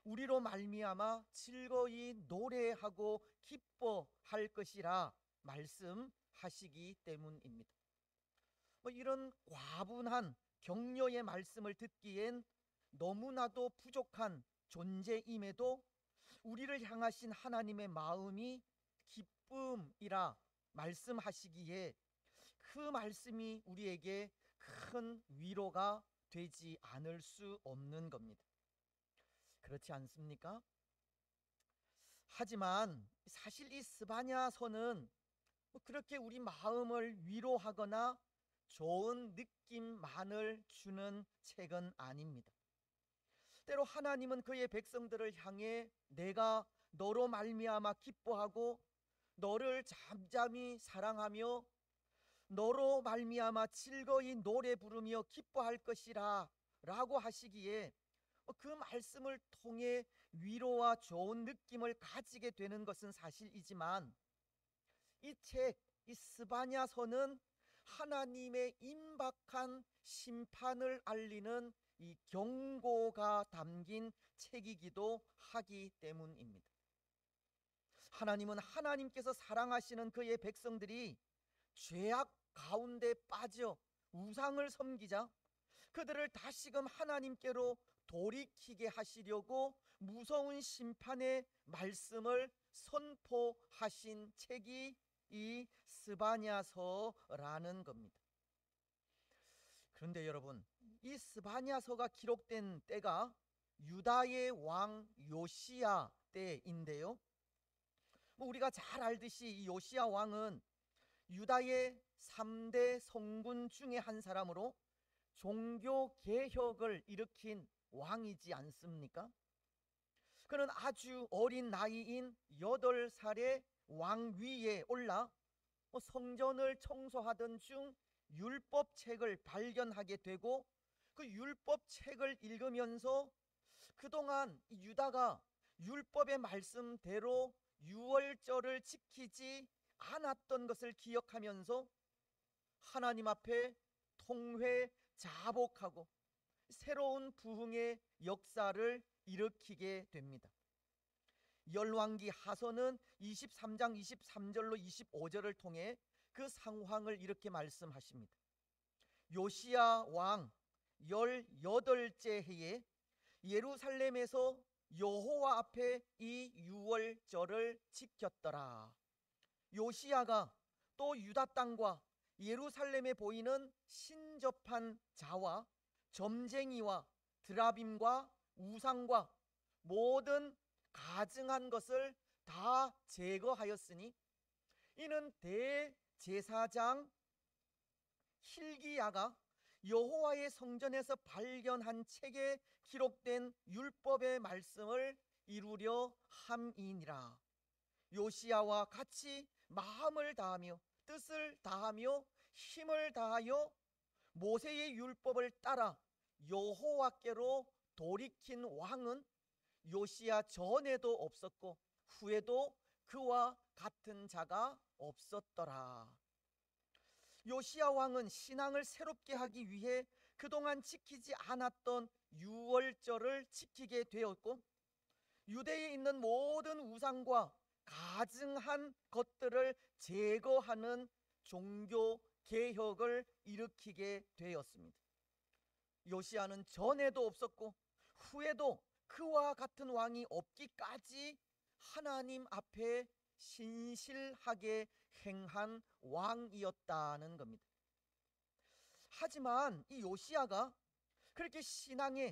우리로 말미암아 즐거이 노래하고 기뻐할 것이라 말씀하시기 때문입니다. 이런 과분한 격려의 말씀을 듣기엔 너무나도 부족한 존재임에도 우리를 향하신 하나님의 마음이 기쁨이라 말씀하시기에 그 말씀이 우리에게 큰 위로가 되지 않을 수 없는 겁니다. 그렇지 않습니까? 하지만 사실 이 스바냐서는 그렇게 우리 마음을 위로하거나 좋은 느낌만을 주는 책은 아닙니다. 때로 하나님은 그의 백성들을 향해 내가 너로 말미암아 기뻐하고 너를 잠잠히 사랑하며 너로 말미암아 즐거이 노래 부르며 기뻐할 것이라 라고 하시기에 그 말씀을 통해 위로와 좋은 느낌을 가지게 되는 것은 사실이지만 이 책, 이 스바냐서는 하나님의 임박한 심판을 알리는 이 경고가 담긴 책이기도 하기 때문입니다. 하나님은 하나님께서 사랑하시는 그의 백성들이 죄악 가운데 빠져 우상을 섬기자 그들을 다시금 하나님께로 돌이키게 하시려고 무서운 심판의 말씀을 선포하신 책이 이 스바냐서라는 겁니다. 그런데 여러분, 이 스바냐서가 기록된 때가 유다의 왕 요시야 때인데요. 우리가 잘 알듯이 이 요시야 왕은 유다의 3대 성군 중에 한 사람으로 종교 개혁을 일으킨 왕이지 않습니까? 그는 아주 어린 나이인 8살의 왕위에 올라 성전을 청소하던 중 율법책을 발견하게 되고, 그 율법책을 읽으면서 그동안 유다가 율법의 말씀대로 유월절을 지키지 않았던 것을 기억하면서 하나님 앞에 통회자복하고 새로운 부흥의 역사를 일으키게 됩니다. 열왕기 하서는 23장 23절로 25절을 통해 그 상황을 이렇게 말씀하십니다. 요시야 왕 18째 해에 예루살렘에서 여호와 앞에 이 유월절을 지켰더라. 요시야가 또 유다 땅과 예루살렘에 보이는 신접한 자와 점쟁이와 드라빔과 우상과 모든 가증한 것을 다 제거하였으니, 이는 대제사장 hil기야가 여호와의 성전에서 발견한 책에 기록된 율법의 말씀을 이루려 함이니라. 요시야와 같이 마음을 다하며 뜻을 다하며 힘을 다하여 모세의 율법을 따라 여호와께로 돌이킨 왕은 요시야 전에도 없었고 후에도 그와 같은 자가 없었더라. 요시야 왕은 신앙을 새롭게 하기 위해 그동안 지키지 않았던 유월절을 지키게 되었고, 유대에 있는 모든 우상과 가증한 것들을 제거하는 종교 개혁을 일으키게 되었습니다. 요시야는 전에도 없었고 후에도 그와 같은 왕이 없기까지 하나님 앞에 신실하게 행한 왕이었다는 겁니다. 하지만 이 요시야가 그렇게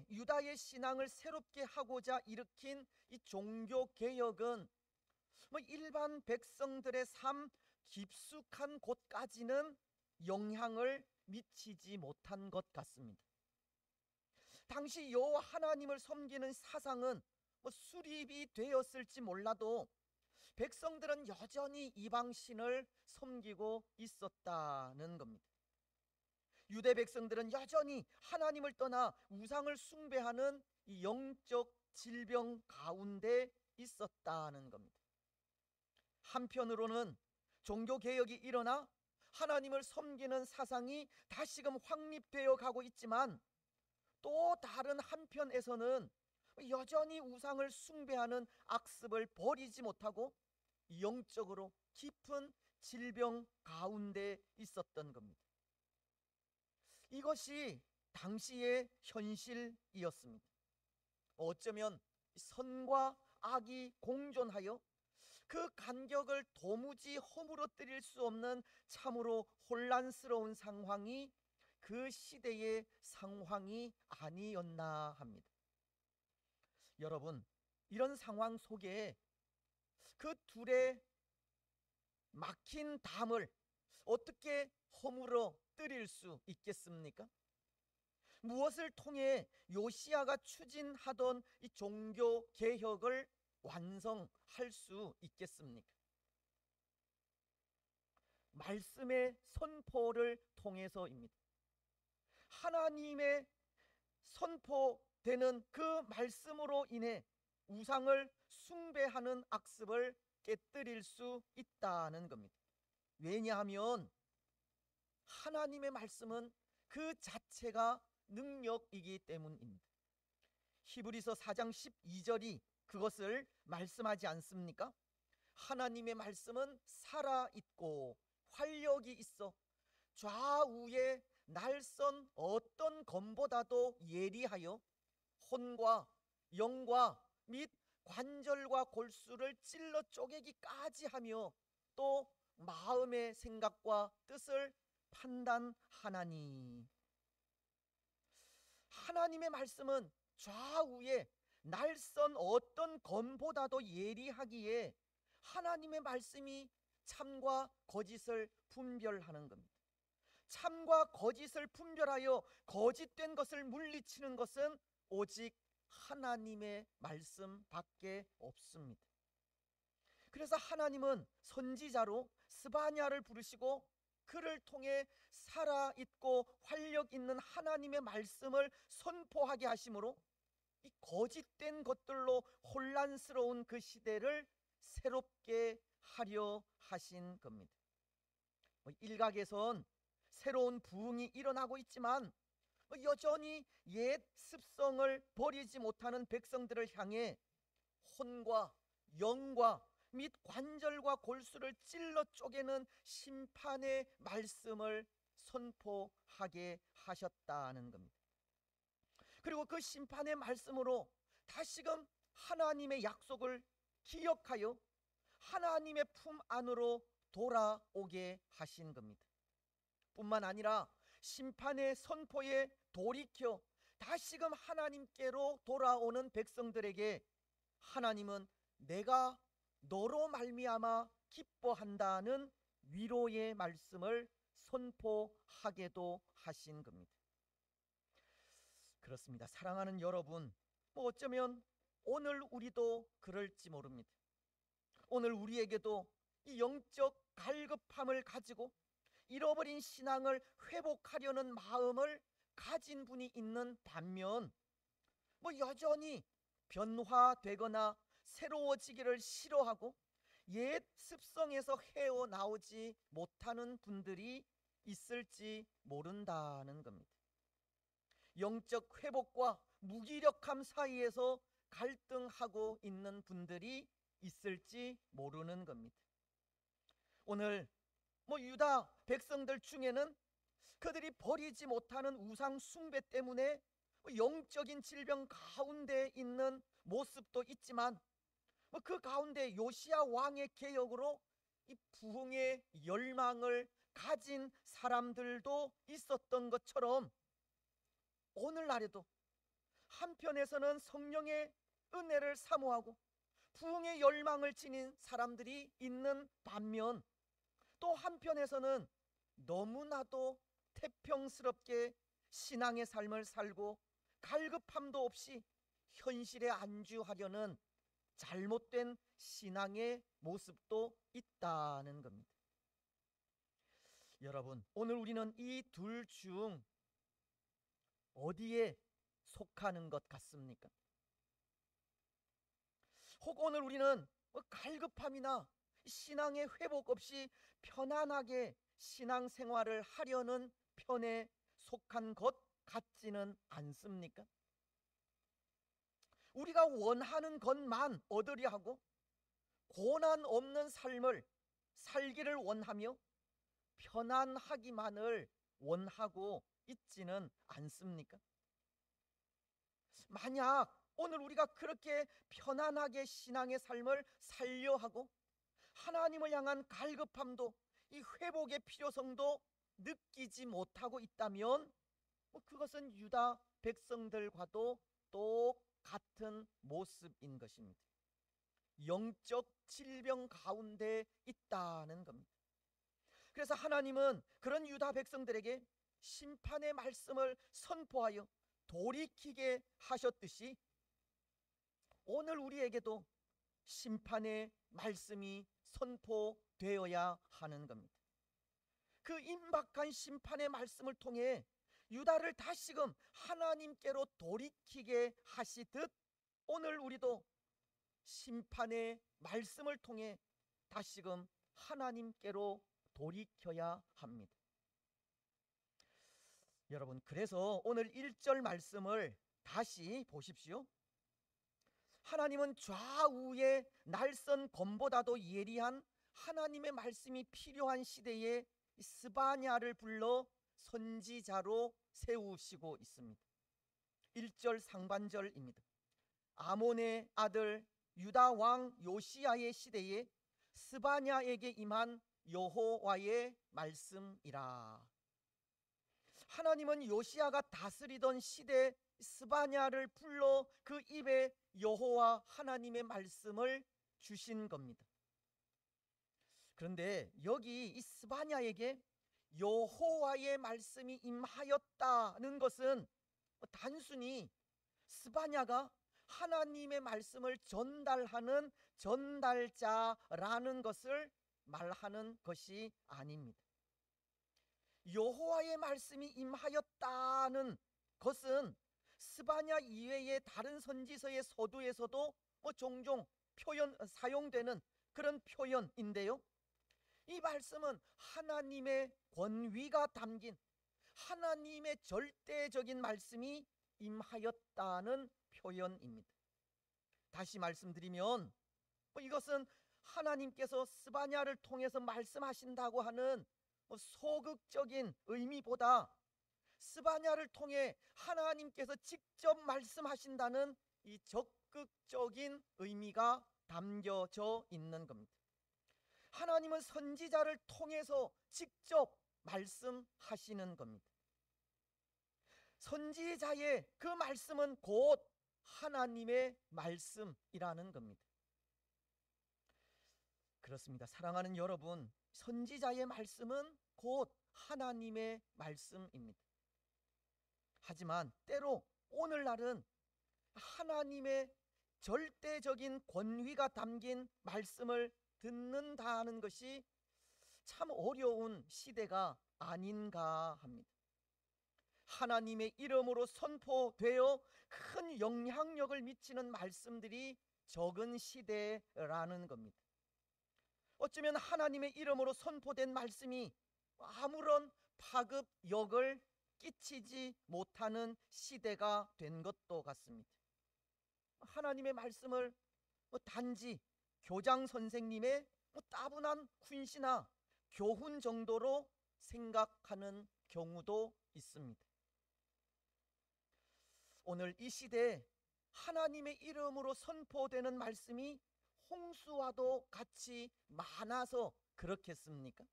유다의 신앙을 새롭게 하고자 일으킨 이 종교 개혁은 일반 백성들의 삶 깊숙한 곳까지는 영향을 미치지 못한 것 같습니다. 당시 여호와 하나님을 섬기는 사상은 수립이 되었을지 몰라도 백성들은 여전히 이방신을 섬기고 있었다는 겁니다. 유대 백성들은 여전히 하나님을 떠나 우상을 숭배하는 이 영적 질병 가운데 있었다는 겁니다. 한편으로는 종교개혁이 일어나 하나님을 섬기는 사상이 다시금 확립되어 가고 있지만, 또 다른 한편에서는 여전히 우상을 숭배하는 악습을 버리지 못하고 영적으로 깊은 질병 가운데 있었던 겁니다. 이것이 당시의 현실이었습니다. 어쩌면 선과 악이 공존하여 그 간격을 도무지 허물어뜨릴 수 없는 참으로 혼란스러운 상황이 그 시대의 상황이 아니었나 합니다. 여러분, 이런 상황 속에 그 둘의 막힌 담을 어떻게 허물어뜨릴 수 있겠습니까? 무엇을 통해 요시야가 추진하던 이 종교 개혁을 완성할 수 있겠습니까? 말씀의 선포를 통해서입니다. 하나님의 선포되는 그 말씀으로 인해 우상을 숭배하는 악습을 깨뜨릴 수 있다는 겁니다. 왜냐하면 하나님의 말씀은 그 자체가 능력이기 때문입니다. 히브리서 4장 12절이 그것을 말씀하지 않습니까? 하나님의 말씀은 살아있고 활력이 있어 좌우의 날선 어떤 검보다도 예리하여 혼과 영과 및 관절과 골수를 찔러 쪼개기까지 하며 또 마음의 생각과 뜻을 판단하나니. 하나님의 말씀은 좌우에 날선 어떤 검보다도 예리하기에 하나님의 말씀이 참과 거짓을 분별하는 겁니다. 참과 거짓을 분별하여 거짓된 것을 물리치는 것은 오직 하나님의 말씀밖에 없습니다. 그래서 하나님은 선지자로 스바냐를 부르시고 그를 통해 살아있고 활력 있는 하나님의 말씀을 선포하게 하심으로 이 거짓된 것들로 혼란스러운 그 시대를 새롭게 하려 하신 겁니다. 일각에선 새로운 부흥이 일어나고 있지만 여전히 옛 습성을 버리지 못하는 백성들을 향해 혼과 영과 및 관절과 골수를 찔러 쪼개는 심판의 말씀을 선포하게 하셨다는 겁니다. 그리고 그 심판의 말씀으로 다시금 하나님의 약속을 기억하여 하나님의 품 안으로 돌아오게 하신 겁니다. 뿐만 아니라 심판의 선포에 돌이켜 다시금 하나님께로 돌아오는 백성들에게 하나님은 내가 너로 말미암아 기뻐한다는 위로의 말씀을 선포하게도 하신 겁니다. 그렇습니다. 사랑하는 여러분, 어쩌면 오늘 우리도 그럴지 모릅니다. 오늘 우리에게도 이 영적 갈급함을 가지고 잃어버린 신앙을 회복하려는 마음을 가진 분이 있는 반면 여전히 변화되거나 새로워지기를 싫어하고 옛 습성에서 헤어나오지 못하는 분들이 있을지 모른다는 겁니다. 영적 회복과 무기력함 사이에서 갈등하고 있는 분들이 있을지 모르는 겁니다. 오늘 유다 백성들 중에는 그들이 버리지 못하는 우상 숭배 때문에 영적인 질병 가운데 있는 모습도 있지만 그 가운데 요시야 왕의 개혁으로 이 부흥의 열망을 가진 사람들도 있었던 것처럼 오늘날에도 한편에서는 성령의 은혜를 사모하고 부흥의 열망을 지닌 사람들이 있는 반면 또 한편에서는 너무나도 태평스럽게 신앙의 삶을 살고 갈급함도 없이 현실에 안주하려는 잘못된 신앙의 모습도 있다는 겁니다. 여러분, 오늘 우리는 이 둘 중 어디에 속하는 것 같습니까? 혹 오늘 우리는 갈급함이나 신앙의 회복 없이 편안하게 신앙생활을 하려는 편에 속한 것 같지는 않습니까? 우리가 원하는 것만 얻으려 하고 고난 없는 삶을 살기를 원하며 편안하기만을 원하고 있지는 않습니까? 만약 오늘 우리가 그렇게 편안하게 신앙의 삶을 살려 하고 하나님을 향한 갈급함도 이 회복의 필요성도 느끼지 못하고 있다면 그것은 유다 백성들과도 똑같은 모습인 것입니다. 영적 질병 가운데 있다는 겁니다. 그래서 하나님은 그런 유다 백성들에게 심판의 말씀을 선포하여 돌이키게 하셨듯이 오늘 우리에게도 심판의 말씀이 선포되어야 하는 겁니다. 그 임박한 심판의 말씀을 통해 유다를 다시금 하나님께로 돌이키게 하시듯 오늘 우리도 심판의 말씀을 통해 다시금 하나님께로 돌이켜야 합니다. 여러분, 그래서 오늘 1절 말씀을 다시 보십시오. 하나님은 좌우의 날선 검보다도 예리한 하나님의 말씀이 필요한 시대에 스바냐를 불러 선지자로 세우시고 있습니다. 1절 상반절입니다. 아몬의 아들 유다 왕 요시야의 시대에 스바냐에게 임한 여호와의 말씀이라. 하나님은 요시야가 다스리던 시대 스바냐를 불러 그 입에 여호와 하나님의 말씀을 주신 겁니다. 그런데 여기 이 스바냐에게 여호와의 말씀이 임하였다는 것은 단순히 스바냐가 하나님의 말씀을 전달하는 전달자라는 것을 말하는 것이 아닙니다. 여호와의 말씀이 임하였다는 것은 스바냐 이외의 다른 선지서의 서두에서도 종종 사용되는 그런 표현인데요. 이 말씀은 하나님의 권위가 담긴 하나님의 절대적인 말씀이 임하였다는 표현입니다. 다시 말씀드리면 이것은 하나님께서 스바냐를 통해서 말씀하신다고 하는 소극적인 의미보다 스바냐를 통해 하나님께서 직접 말씀하신다는 이 적극적인 의미가 담겨져 있는 겁니다. 하나님은 선지자를 통해서 직접 말씀하시는 겁니다. 선지자의 그 말씀은 곧 하나님의 말씀이라는 겁니다. 그렇습니다. 사랑하는 여러분, 선지자의 말씀은 곧 하나님의 말씀입니다. 하지만 때로 오늘날은 하나님의 절대적인 권위가 담긴 말씀을 듣는다는 것이 참 어려운 시대가 아닌가 합니다. 하나님의 이름으로 선포되어 큰 영향력을 미치는 말씀들이 적은 시대라는 겁니다. 어쩌면 하나님의 이름으로 선포된 말씀이 아무런 파급력을 끼치지 못하는 시대가 된 것도 같습니다. 하나님의 말씀을 단지 교장 선생님의 따분한 훈시나 교훈 정도로 생각하는 경우도 있습니다. 오늘 이 시대에 하나님의 이름으로 선포되는 말씀이 홍수와도 같이 많아서 그렇겠습니까?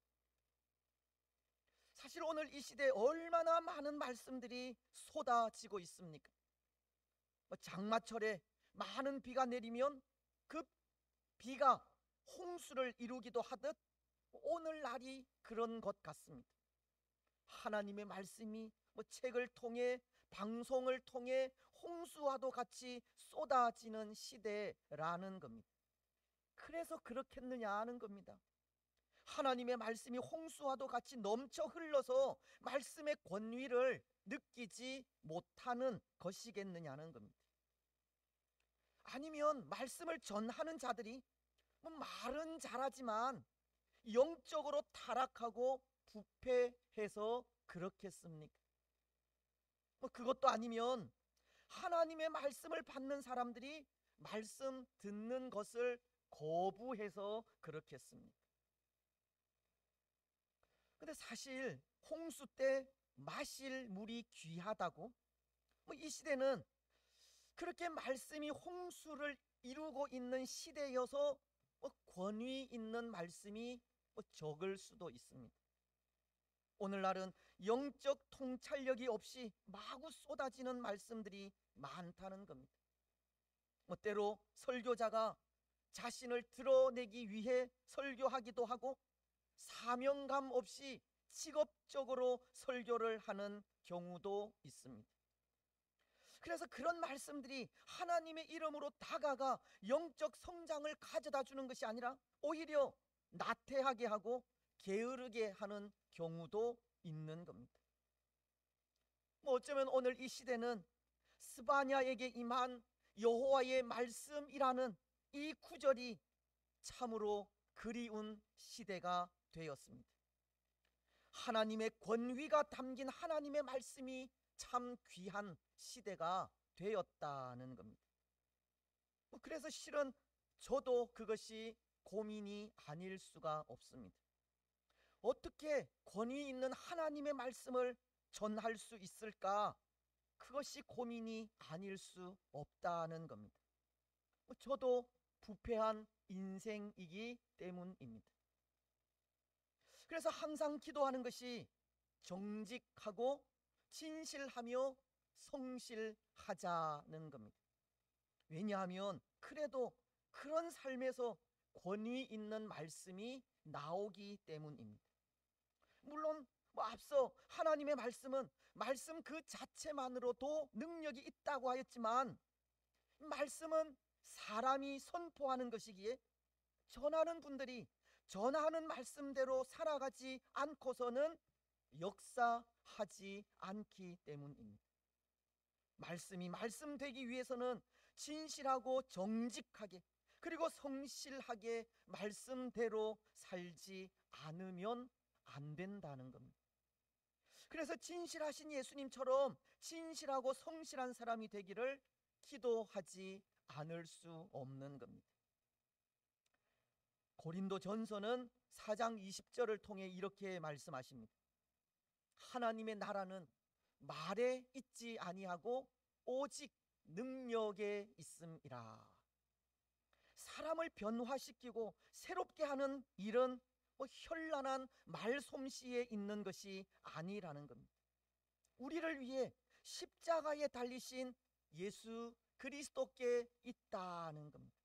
사실 오늘 이 시대에 얼마나 많은 말씀들이 쏟아지고 있습니까? 장마철에 많은 비가 내리면 그 비가 홍수를 이루기도 하듯 오늘날이 그런 것 같습니다. 하나님의 말씀이 책을 통해 방송을 통해 홍수와도 같이 쏟아지는 시대라는 겁니다. 그래서 그렇겠느냐 하는 겁니다. 하나님의 말씀이 홍수와도 같이 넘쳐 흘러서 말씀의 권위를 느끼지 못하는 것이겠느냐는 겁니다. 아니면 말씀을 전하는 자들이 말은 잘하지만 영적으로 타락하고 부패해서 그렇겠습니까? 그것도 아니면 하나님의 말씀을 받는 사람들이 말씀 듣는 것을 거부해서 그렇겠습니까? 근데 사실 홍수 때 마실 물이 귀하다고 이 시대는 그렇게 말씀이 홍수를 이루고 있는 시대여서 권위 있는 말씀이 적을 수도 있습니다. 오늘날은 영적 통찰력이 없이 마구 쏟아지는 말씀들이 많다는 겁니다. 때로 설교자가 자신을 드러내기 위해 설교하기도 하고 사명감 없이 직업적으로 설교를 하는 경우도 있습니다. 그래서 그런 말씀들이 하나님의 이름으로 다가가 영적 성장을 가져다 주는 것이 아니라 오히려 나태하게 하고 게으르게 하는 경우도 있는 겁니다. 어쩌면 오늘 이 시대는 스바냐에게 임한 여호와의 말씀이라는 이 구절이 참으로 그리운 시대가 되었습니다. 하나님의 권위가 담긴 하나님의 말씀이 참 귀한 시대가 되었다는 겁니다. 그래서 실은 저도 그것이 고민이 아닐 수가 없습니다. 어떻게 권위 있는 하나님의 말씀을 전할 수 있을까? 그것이 고민이 아닐 수 없다는 겁니다. 저도 부패한 인생이기 때문입니다. 그래서 항상 기도하는 것이 정직하고 진실하며 성실하자는 겁니다. 왜냐하면 그래도 그런 삶에서 권위 있는 말씀이 나오기 때문입니다. 물론 앞서 하나님의 말씀은 말씀 그 자체만으로도 능력이 있다고 하였지만, 말씀은 사람이 선포하는 것이기에 전하는 분들이 전하는 말씀대로 살아가지 않고서는 역사하지 않기 때문입니다. 말씀이 말씀되기 위해서는 진실하고 정직하게 그리고 성실하게 말씀대로 살지 않으면 안 된다는 겁니다. 그래서 진실하신 예수님처럼 진실하고 성실한 사람이 되기를 기도하지 않을 수 없는 겁니다. 고린도 전서는 4장 20절을 통해 이렇게 말씀하십니다. 하나님의 나라는 말에 있지 아니하고 오직 능력에 있음이라. 사람을 변화시키고 새롭게 하는 일은 현란한 말솜씨에 있는 것이 아니라는 겁니다. 우리를 위해 십자가에 달리신 예수 그리스도께 있다는 겁니다.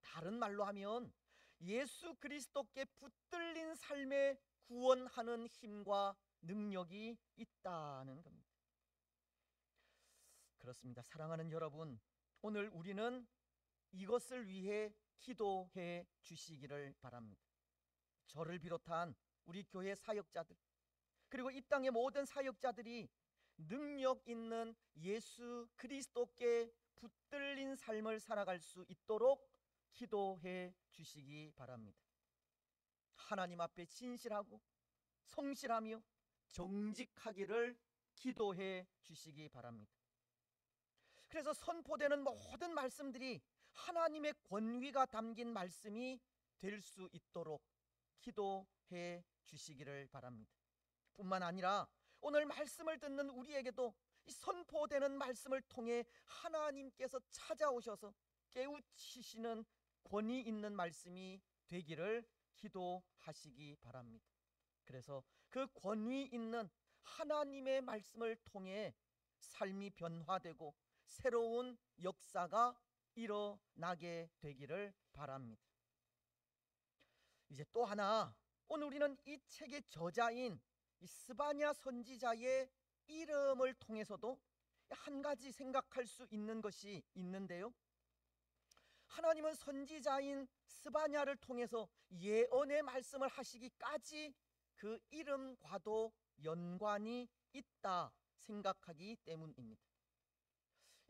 다른 말로 하면 예수 그리스도께 붙들린 삶에 구원하는 힘과 능력이 있다는 겁니다. 그렇습니다. 사랑하는 여러분, 오늘 우리는 이것을 위해 기도해 주시기를 바랍니다. 저를 비롯한 우리 교회 사역자들, 그리고 이 땅의 모든 사역자들이 능력 있는 예수 그리스도께 붙들린 삶을 살아갈 수 있도록 기도해 주시기 바랍니다. 하나님 앞에 진실하고 성실하며 정직하기를 기도해 주시기 바랍니다. 그래서 선포되는 모든 말씀들이 하나님의 권위가 담긴 말씀이 될 수 있도록 기도해 주시기를 바랍니다. 뿐만 아니라 오늘 말씀을 듣는 우리에게도 이 선포되는 말씀을 통해 하나님께서 찾아오셔서 깨우치시는 권위 있는 말씀이 되기를 기도하시기 바랍니다. 그래서 그 권위 있는 하나님의 말씀을 통해 삶이 변화되고 새로운 역사가 일어나게 되기를 바랍니다. 이제 또 하나, 오늘 우리는 이 책의 저자인 이 스바냐 선지자의 이름을 통해서도 한 가지 생각할 수 있는 것이 있는데요. 하나님은 선지자인 스바냐를 통해서 예언의 말씀을 하시기까지 그 이름과도 연관이 있다 생각하기 때문입니다.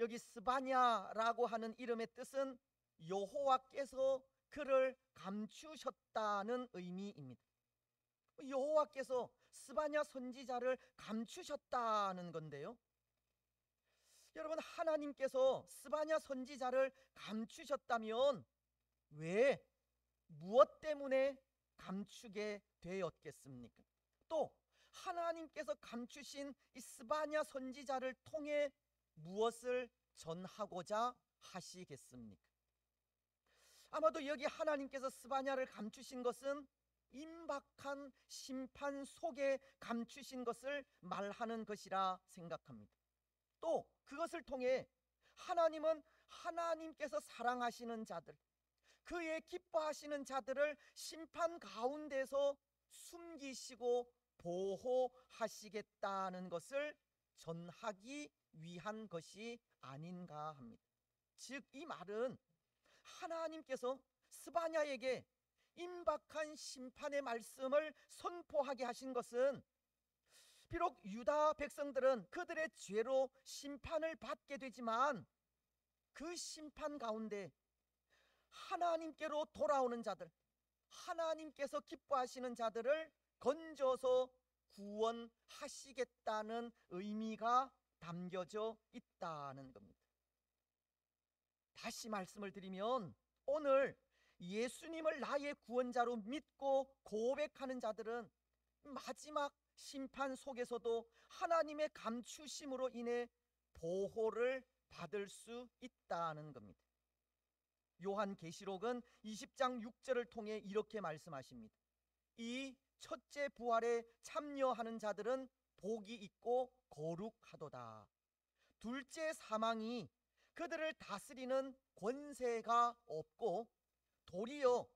여기 스바냐라고 하는 이름의 뜻은 여호와께서 그를 감추셨다는 의미입니다. 여호와께서 스바냐 선지자를 감추셨다는 건데요. 여러분, 하나님께서 스바냐 선지자를 감추셨다면 왜, 무엇 때문에 감추게 되었겠습니까? 또 하나님께서 감추신 이 스바냐 선지자를 통해 무엇을 전하고자 하시겠습니까? 아마도 여기 하나님께서 스바냐를 감추신 것은 임박한 심판 속에 감추신 것을 말하는 것이라 생각합니다. 또 그것을 통해 하나님은 하나님께서 사랑하시는 자들, 그의 기뻐하시는 자들을 심판 가운데서 숨기시고 보호하시겠다는 것을 전하기 위한 것이 아닌가 합니다. 즉, 이 말은 하나님께서 스바냐에게 임박한 심판의 말씀을 선포하게 하신 것은, 비록 유다 백성들은 그들의 죄로 심판을 받게 되지만 그 심판 가운데 하나님께로 돌아오는 자들, 하나님께서 기뻐하시는 자들을 건져서 구원하시겠다는 의미가 담겨져 있다는 겁니다. 다시 말씀을 드리면, 오늘 예수님을 나의 구원자로 믿고 고백하는 자들은 마지막 심판 속에서도 하나님의 감추심으로 인해 보호를 받을 수 있다는 겁니다. 요한계시록은 20장 6절을 통해 이렇게 말씀하십니다. 이 첫째 부활에 참여하는 자들은 복이 있고 거룩하도다. 둘째 사망이 그들을 다스리는 권세가 없고 도리어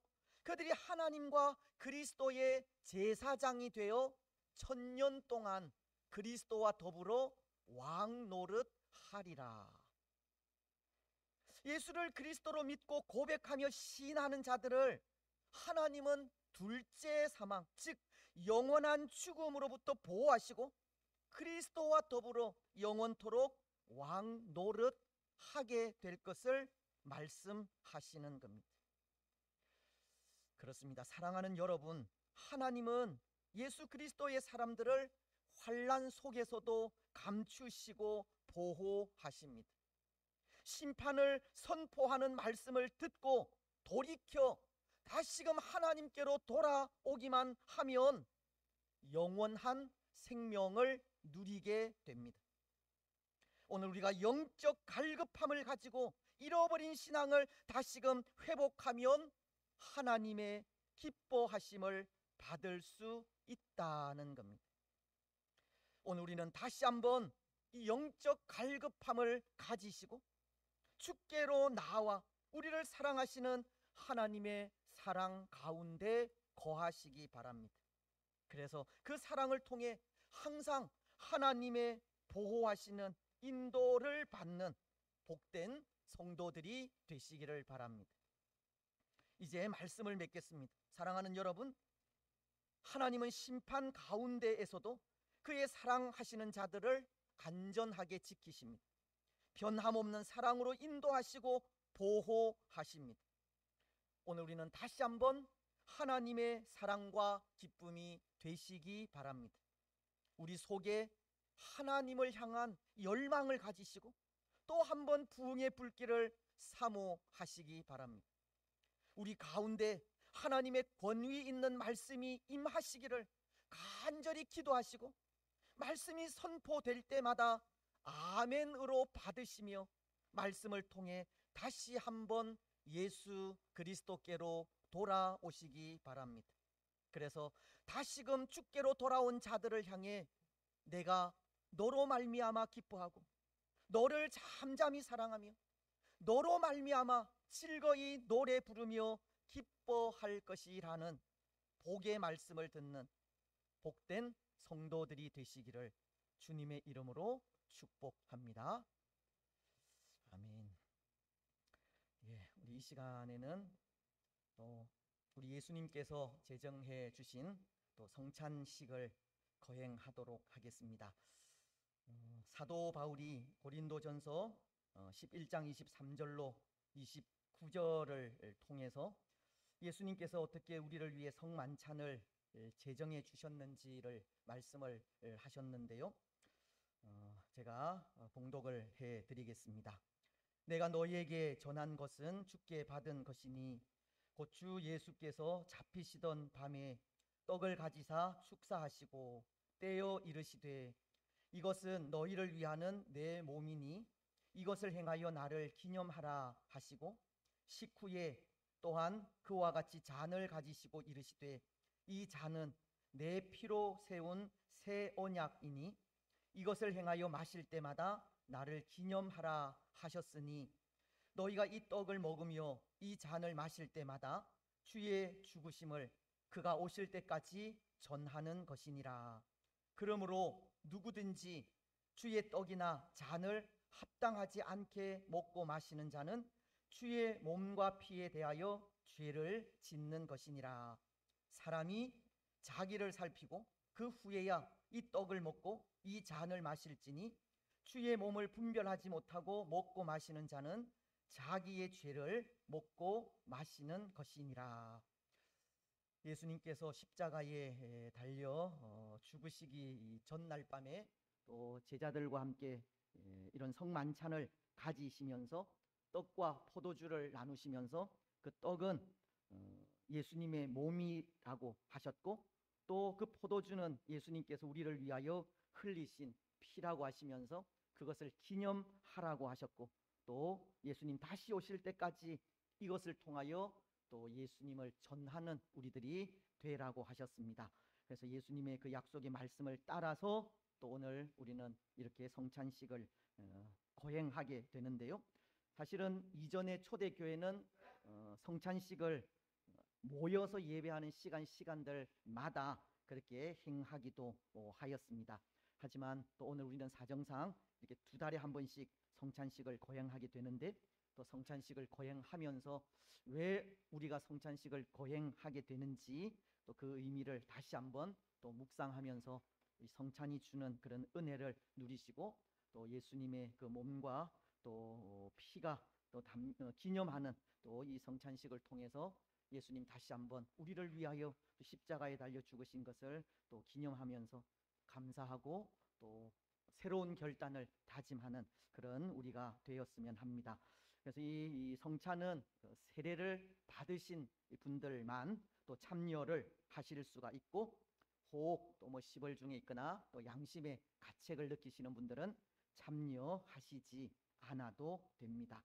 그들이 하나님과 그리스도의 제사장이 되어 1000년 동안 그리스도와 더불어 왕 노릇하리라. 예수를 그리스도로 믿고 고백하며 시인하는 자들을 하나님은 둘째 사망, 즉 영원한 죽음으로부터 보호하시고 그리스도와 더불어 영원토록 왕 노릇하게 될 것을 말씀하시는 겁니다. 그렇습니다. 사랑하는 여러분, 하나님은 예수 그리스도의 사람들을 환난 속에서도 감추시고 보호하십니다. 심판을 선포하는 말씀을 듣고 돌이켜 다시금 하나님께로 돌아오기만 하면 영원한 생명을 누리게 됩니다. 오늘 우리가 영적 갈급함을 가지고 잃어버린 신앙을 다시금 회복하면 하나님의 기뻐하심을 받을 수 있다는 겁니다. 오늘 우리는 다시 한번 이 영적 갈급함을 가지시고 주께로 나와 우리를 사랑하시는 하나님의 사랑 가운데 거하시기 바랍니다. 그래서 그 사랑을 통해 항상 하나님의 보호하시는 인도를 받는 복된 성도들이 되시기를 바랍니다. 이제 말씀을 맺겠습니다. 사랑하는 여러분, 하나님은 심판 가운데에서도 그의 사랑하시는 자들을 안전하게 지키십니다. 변함없는 사랑으로 인도하시고 보호하십니다. 오늘 우리는 다시 한번 하나님의 사랑과 기쁨이 되시기 바랍니다. 우리 속에 하나님을 향한 열망을 가지시고 또 한 번 부흥의 불길을 사모하시기 바랍니다. 우리 가운데 하나님의 권위 있는 말씀이 임하시기를 간절히 기도하시고 말씀이 선포될 때마다 아멘으로 받으시며 말씀을 통해 다시 한번 예수 그리스도께로 돌아오시기 바랍니다. 그래서 다시금 주께로 돌아온 자들을 향해 내가 너로 말미암아 기뻐하고 너를 잠잠히 사랑하며 너로 말미암아 즐거이 노래 부르며 기뻐할 것이라는 복의 말씀을 듣는 복된 성도들이 되시기를 주님의 이름으로 축복합니다. 아멘. 우리 이 시간에는 또 우리 예수님께서 제정해 주신 또 성찬식을 거행하도록 하겠습니다. 사도 바울이 고린도전서 11장 23절로 29절을 통해서 예수님께서 어떻게 우리를 위해 성만찬을 제정해 주셨는지를 말씀을 하셨는데요. 제가 봉독을 해드리겠습니다. 내가 너희에게 전한 것은 주께 받은 것이니 곧 주 예수께서 잡히시던 밤에 떡을 가지사 축사하시고 떼어 이르시되 이것은 너희를 위하는 내 몸이니 이것을 행하여 나를 기념하라 하시고 식후에 또한 그와 같이 잔을 가지시고 이르시되 이 잔은 내 피로 세운 새 언약이니 이것을 행하여 마실 때마다 나를 기념하라 하셨으니 너희가 이 떡을 먹으며 이 잔을 마실 때마다 주의 죽으심을 그가 오실 때까지 전하는 것이니라. 그러므로 누구든지 주의 떡이나 잔을 합당하지 않게 먹고 마시는 자는 주의 몸과 피에 대하여 죄를 짓는 것이니라. 사람이 자기를 살피고 그 후에야 이 떡을 먹고 이 잔을 마실지니 주의 몸을 분별하지 못하고 먹고 마시는 자는 자기의 죄를 먹고 마시는 것이니라. 예수님께서 십자가에 달려 죽으시기 전날 밤에 또 제자들과 함께 이런 성만찬을 가지시면서 떡과 포도주를 나누시면서 그 떡은 예수님의 몸이라고 하셨고 또 그 포도주는 예수님께서 우리를 위하여 흘리신 피라고 하시면서 그것을 기념하라고 하셨고 또 예수님 다시 오실 때까지 이것을 통하여 또 예수님을 전하는 우리들이 되라고 하셨습니다. 그래서 예수님의 그 약속의 말씀을 따라서 또 오늘 우리는 이렇게 성찬식을 거행하게 되는데요. 사실은 이전의 초대교회는 성찬식을 모여서 예배하는 시간들마다 그렇게 행하기도 하였습니다. 하지만 또 오늘 우리는 사정상 이렇게 2달에 한 번씩 성찬식을 거행하게 되는데, 또 성찬식을 거행하면서 왜 우리가 성찬식을 거행하게 되는지, 또 그 의미를 다시 한번 또 묵상하면서 이 성찬이 주는 그런 은혜를 누리시고, 또 예수님의 그 몸과 또 피가 또 기념하는 또 이 성찬식을 통해서 예수님 다시 한번 우리를 위하여 십자가에 달려 죽으신 것을 또 기념하면서 감사하고 또 새로운 결단을 다짐하는 그런 우리가 되었으면 합니다. 그래서 이 성찬은 세례를 받으신 분들만 또 참여를 하실 수가 있고, 혹 또 뭐 시벌 중에 있거나 또 양심의 가책을 느끼시는 분들은 참여하시지 않아도 됩니다.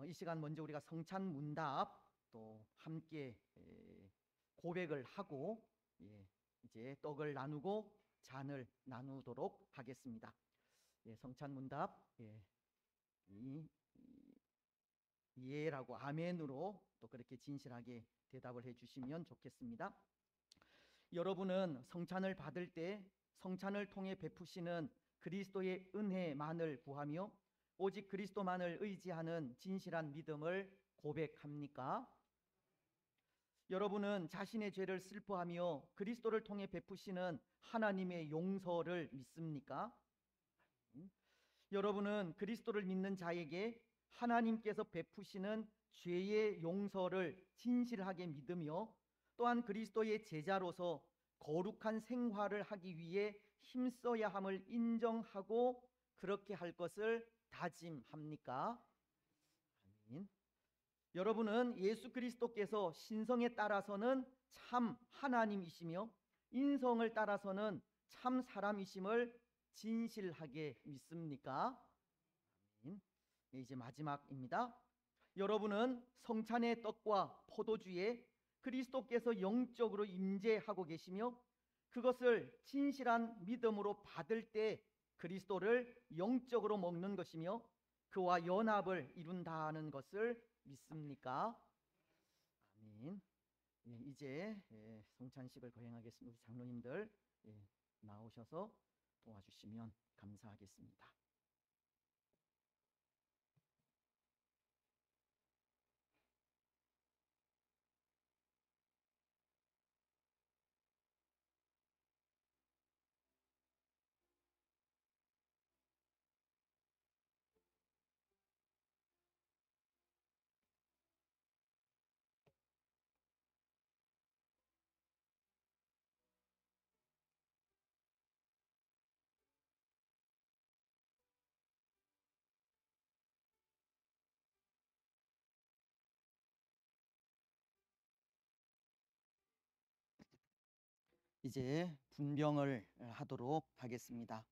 이 시간 먼저 우리가 성찬 문답 또 함께 고백을 하고 이제 떡을 나누고 잔을 나누도록 하겠습니다. 성찬 문답 예라고 아멘으로 또 그렇게 진실하게 대답을 해주시면 좋겠습니다. 여러분은 성찬을 받을 때 성찬을 통해 베푸시는 그리스도의 은혜만을 구하며 오직 그리스도만을 의지하는 진실한 믿음을 고백합니까? 여러분은 자신의 죄를 슬퍼하며 그리스도를 통해 베푸시는 하나님의 용서를 믿습니까? 여러분은 그리스도를 믿는 자에게 하나님께서 베푸시는 죄의 용서를 진실하게 믿으며 또한 그리스도의 제자로서 거룩한 생활을 하기 위해 힘써야 함을 인정하고 그렇게 할 것을 다짐합니까? 아멘. 여러분은 예수 그리스도께서 신성에 따라서는 참 하나님이시며 인성을 따라서는 참 사람이심을 진실하게 믿습니까? 아멘. 이제 마지막입니다. 여러분은 성찬의 떡과 포도주에 그리스도께서 영적으로 임재하고 계시며 그것을 진실한 믿음으로 받을 때 그리스도를 영적으로 먹는 것이며 그와 연합을 이룬다는 것을 믿습니까? 아멘. 이제 성찬식을 거행하겠습니다. 우리 장로님들 나오셔서 도와주시면 감사하겠습니다. 이제 분병을 하도록 하겠습니다.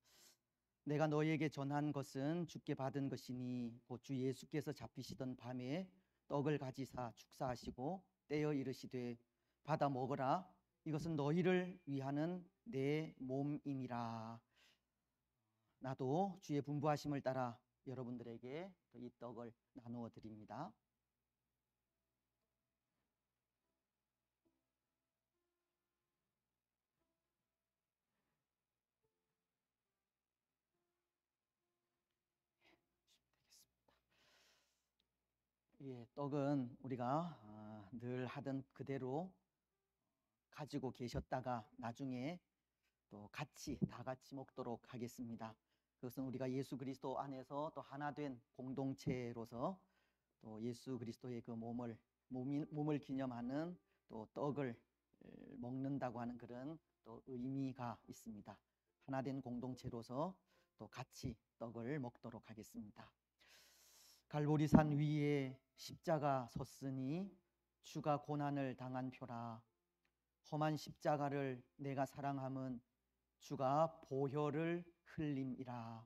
내가 너희에게 전한 것은 주께 받은 것이니 곧 주 예수께서 잡히시던 밤에 떡을 가지사 축사하시고 떼어 이르시되 받아 먹으라 이것은 너희를 위하는 내 몸이니라. 나도 주의 분부하심을 따라 여러분들에게 이 떡을 나누어 드립니다. 떡은 우리가 늘 하던 그대로 가지고 계셨다가 나중에 또 다 같이 먹도록 하겠습니다. 그것은 우리가 예수 그리스도 안에서 또 하나 된 공동체로서 또 예수 그리스도의 그 몸을 기념하는 또 떡을 먹는다고 하는 그런 또 의미가 있습니다. 하나 된 공동체로서 또 같이 떡을 먹도록 하겠습니다. 갈보리산 위에 십자가 섰으니 주가 고난을 당한 표라. 험한 십자가를 내가 사랑함은 주가 보혈을 흘림이라.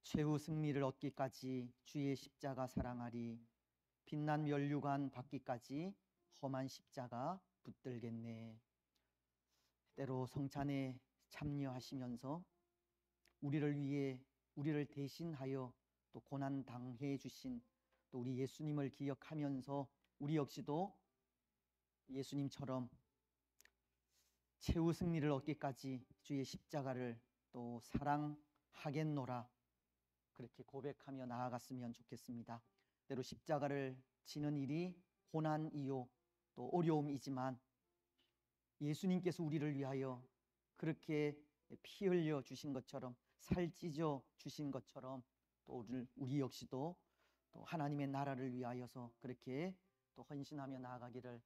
최후 승리를 얻기까지 주의 십자가 사랑하리. 빛난 면류관 받기까지 험한 십자가 붙들겠네. 때로 성찬에 참여하시면서 우리를 위해 우리를 대신하여 또 고난 당해 주신 또 우리 예수님을 기억하면서 우리 역시도 예수님처럼 최후 승리를 얻기까지 주의 십자가를 또 사랑하겠노라 그렇게 고백하며 나아갔으면 좋겠습니다. 때로 십자가를 지는 일이 고난이요 또 어려움이지만 예수님께서 우리를 위하여 그렇게 피 흘려 주신 것처럼 살찢어 주신 것처럼 또 우리 역시도 또 하나님의 나라를 위하여서 그렇게 또 헌신하며 나아가기를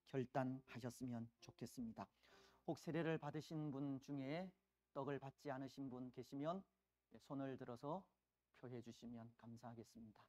결단하셨으면 좋겠습니다. 혹 세례를 받으신 분 중에 떡을 받지 않으신 분 계시면 손을 들어서 표해 주시면 감사하겠습니다.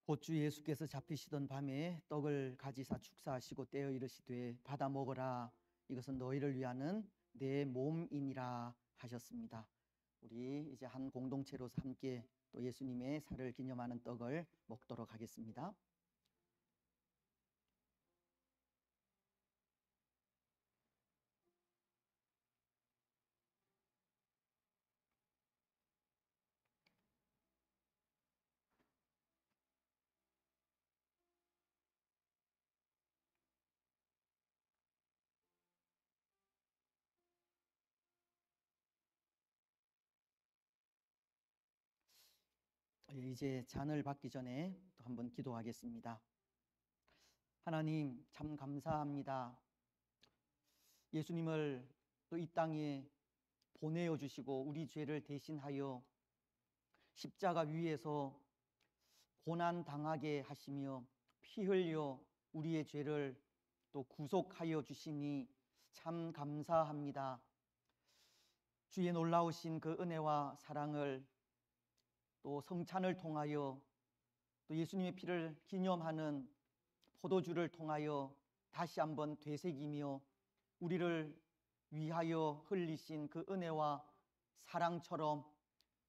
곧 주 예수께서 잡히시던 밤에 떡을 가지사 축사하시고 떼어 이르시되 받아 먹어라 이것은 너희를 위하는 내 몸이니라 하셨습니다. 우리 이제 한 공동체로서 함께 또 예수님의 살을 기념하는 떡을 먹도록 하겠습니다. 이제 잔을 받기 전에 또 한번 기도하겠습니다. 하나님 참 감사합니다. 예수님을 또 이 땅에 보내어 주시고 우리 죄를 대신하여 십자가 위에서 고난 당하게 하시며 피 흘려 우리의 죄를 또 구속하여 주시니 참 감사합니다. 주의 놀라우신 그 은혜와 사랑을 또 성찬을 통하여 또 예수님의 피를 기념하는 포도주를 통하여 다시 한번 되새기며 우리를 위하여 흘리신 그 은혜와 사랑처럼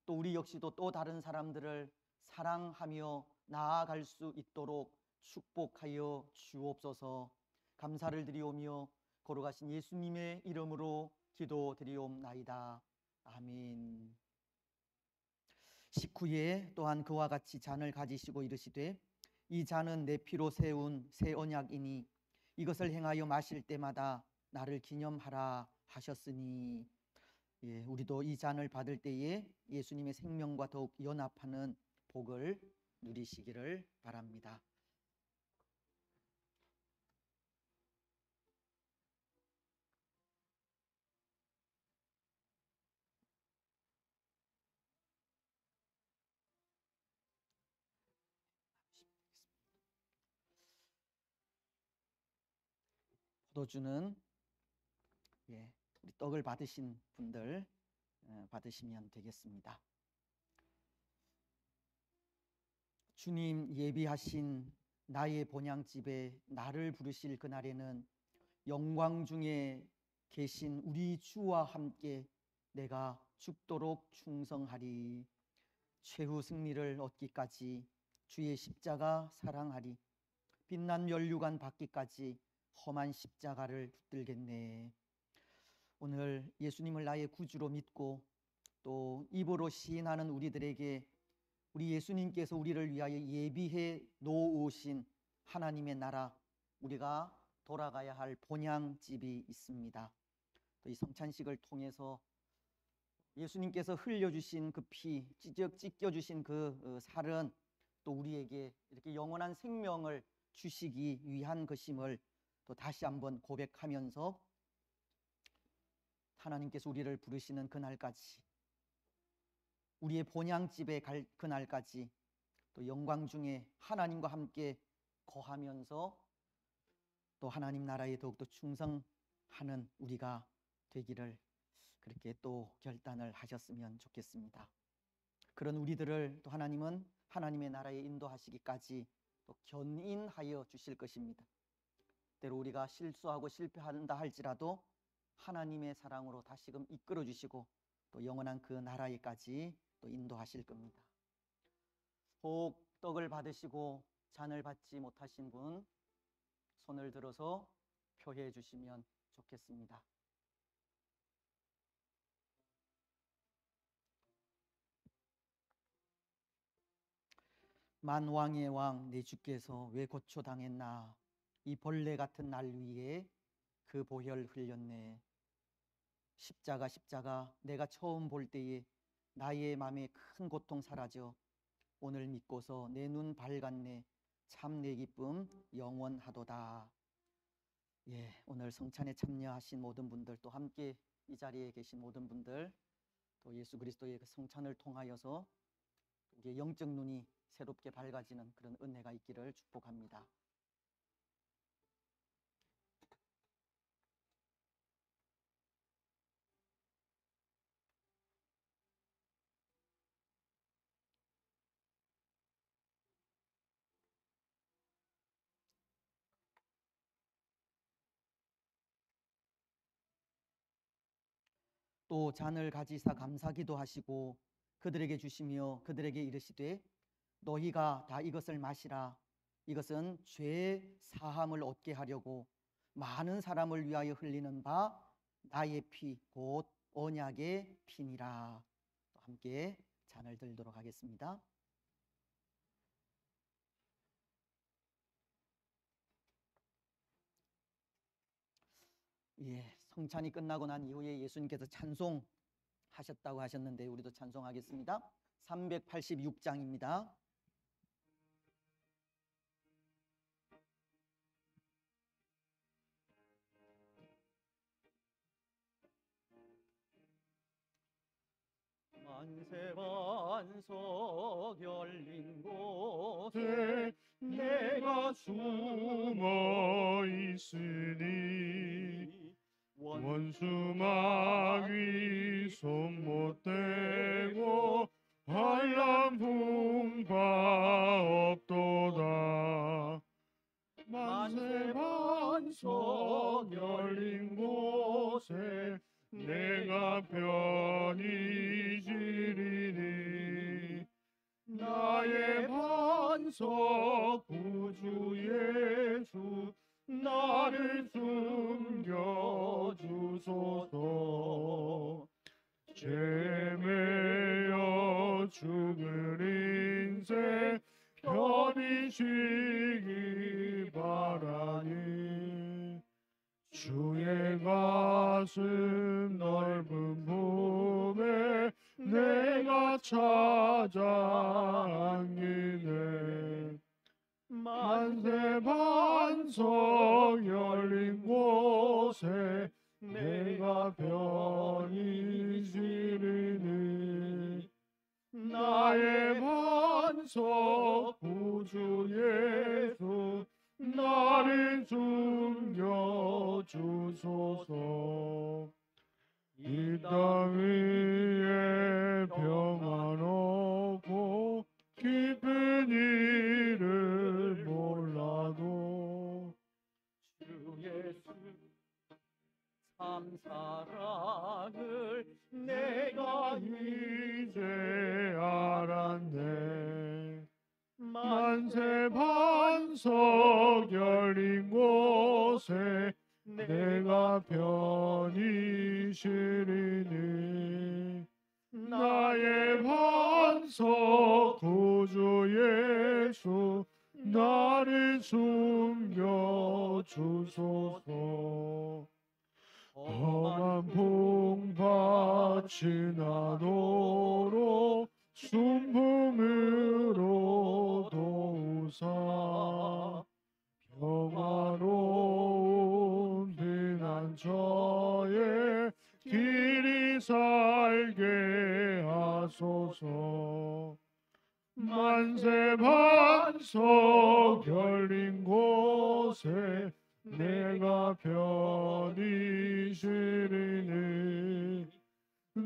또 우리 역시도 또 다른 사람들을 사랑하며 나아갈 수 있도록 축복하여 주옵소서. 감사를 드리오며 거룩하신 예수님의 이름으로 기도드리옵나이다. 아멘. 식후에 또한 그와 같이 잔을 가지시고 이르시되 이 잔은 내 피로 세운 새 언약이니 이것을 행하여 마실 때마다 나를 기념하라 하셨으니 우리도 이 잔을 받을 때에 예수님의 생명과 더욱 연합하는 복을 누리시기를 바랍니다. 포도주는 우리 떡을 받으신 분들 받으시면 되겠습니다. 주님 예비하신 나의 본향집에 나를 부르실 그날에는 영광 중에 계신 우리 주와 함께 내가 죽도록 충성하리. 최후 승리를 얻기까지 주의 십자가 사랑하리. 빛난 면류관 받기까지 험한 십자가를 붙들겠네. 오늘 예수님을 나의 구주로 믿고 또 입으로 시인하는 우리들에게 우리 예수님께서 우리를 위하여 예비해 놓으신 하나님의 나라, 우리가 돌아가야 할 본향집이 있습니다. 또 이 성찬식을 통해서 예수님께서 흘려주신 그 피, 찢겨주신 그 살은 또 우리에게 이렇게 영원한 생명을 주시기 위한 것임을 또 다시 한번 고백하면서 하나님께서 우리를 부르시는 그날까지, 우리의 본향집에 갈 그날까지 또 영광 중에 하나님과 함께 거하면서 또 하나님 나라에 더욱더 충성하는 우리가 되기를 그렇게 또 결단을 하셨으면 좋겠습니다. 그런 우리들을 또 하나님은 하나님의 나라에 인도하시기까지 또 견인하여 주실 것입니다. 때로 우리가 실수하고 실패한다 할지라도 하나님의 사랑으로 다시금 이끌어 주시고 또 영원한 그 나라에까지 또 인도하실 겁니다. 혹 떡을 받으시고 잔을 받지 못하신 분 손을 들어서 표해 주시면 좋겠습니다. 만왕의 왕 내 주께서 왜 고초당했나, 이 벌레 같은 날 위에 그 보혈 흘렸네. 십자가 내가 처음 볼 때에 나의 맘에 큰 고통 사라져 오늘 믿고서 내 눈 밝았네. 참 내 기쁨 영원하도다. 예, 오늘 성찬에 참여하신 모든 분들, 또 함께 이 자리에 계신 모든 분들, 또 예수 그리스도의 그 성찬을 통하여서 이게 영적 눈이 새롭게 밝아지는 그런 은혜가 있기를 축복합니다. 또 잔을 가지사 감사기도 하시고 그들에게 주시며 그들에게 이르시되 너희가 다 이것을 마시라. 이것은 죄 사함을 얻게 하려고 많은 사람을 위하여 흘리는 바 나의 피 곧 언약의 피니라. 또 함께 잔을 들도록 하겠습니다. 예, 성찬이 끝나고 난 이후에 예수님께서 찬송하셨다고 하셨는데 우리도 찬송하겠습니다. 386장입니다. 만세반석 열린 곳에 내가 숨어 있으니 원수 마귀 손 못 대고 환난 풍파 없도다. 만세 반석 열린 곳에 내가 편히 지리니 나의 반석 구주 예수 나를 숨겨주소서. 죄매여 죽을 인생 편히 쉬기 바라니 주의 가슴 넓은 품에 내가 찾아 안기네. 만세 반석 열린 곳에 내가 편히 지르니 나의 반석 구주 예수 나를 숨겨주소서. 이 땅 위에 평안 없고 기쁜 일을 몰라도 주 예수 참 사랑을 내가 이제 알았네. 만세 반석 열린 곳에 내가 편히 쉬리니 나의 반석 구주 예수 나를 숨겨주소서. 험한 풍파 지나도록 순풍으로 도우사 평화로운 피난처에 길이 살게 하소서. 만세 반석 열린 곳에 내가 편히 쉬리니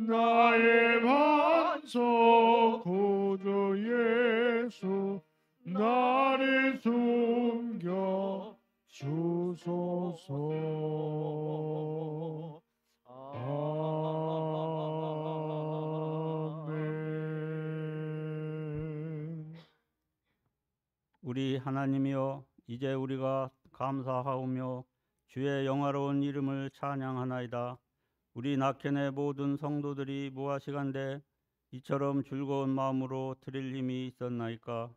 나의 반석 구주 예수 나를 숨겨 주소서. 아멘. 우리 하나님이여, 이제 우리가 감사하오며 주의 영화로운 이름을 찬양하나이다. 우리 낙현의 모든 성도들이 무하시간대 이처럼 즐거운 마음으로 드릴 힘이 있었나이까.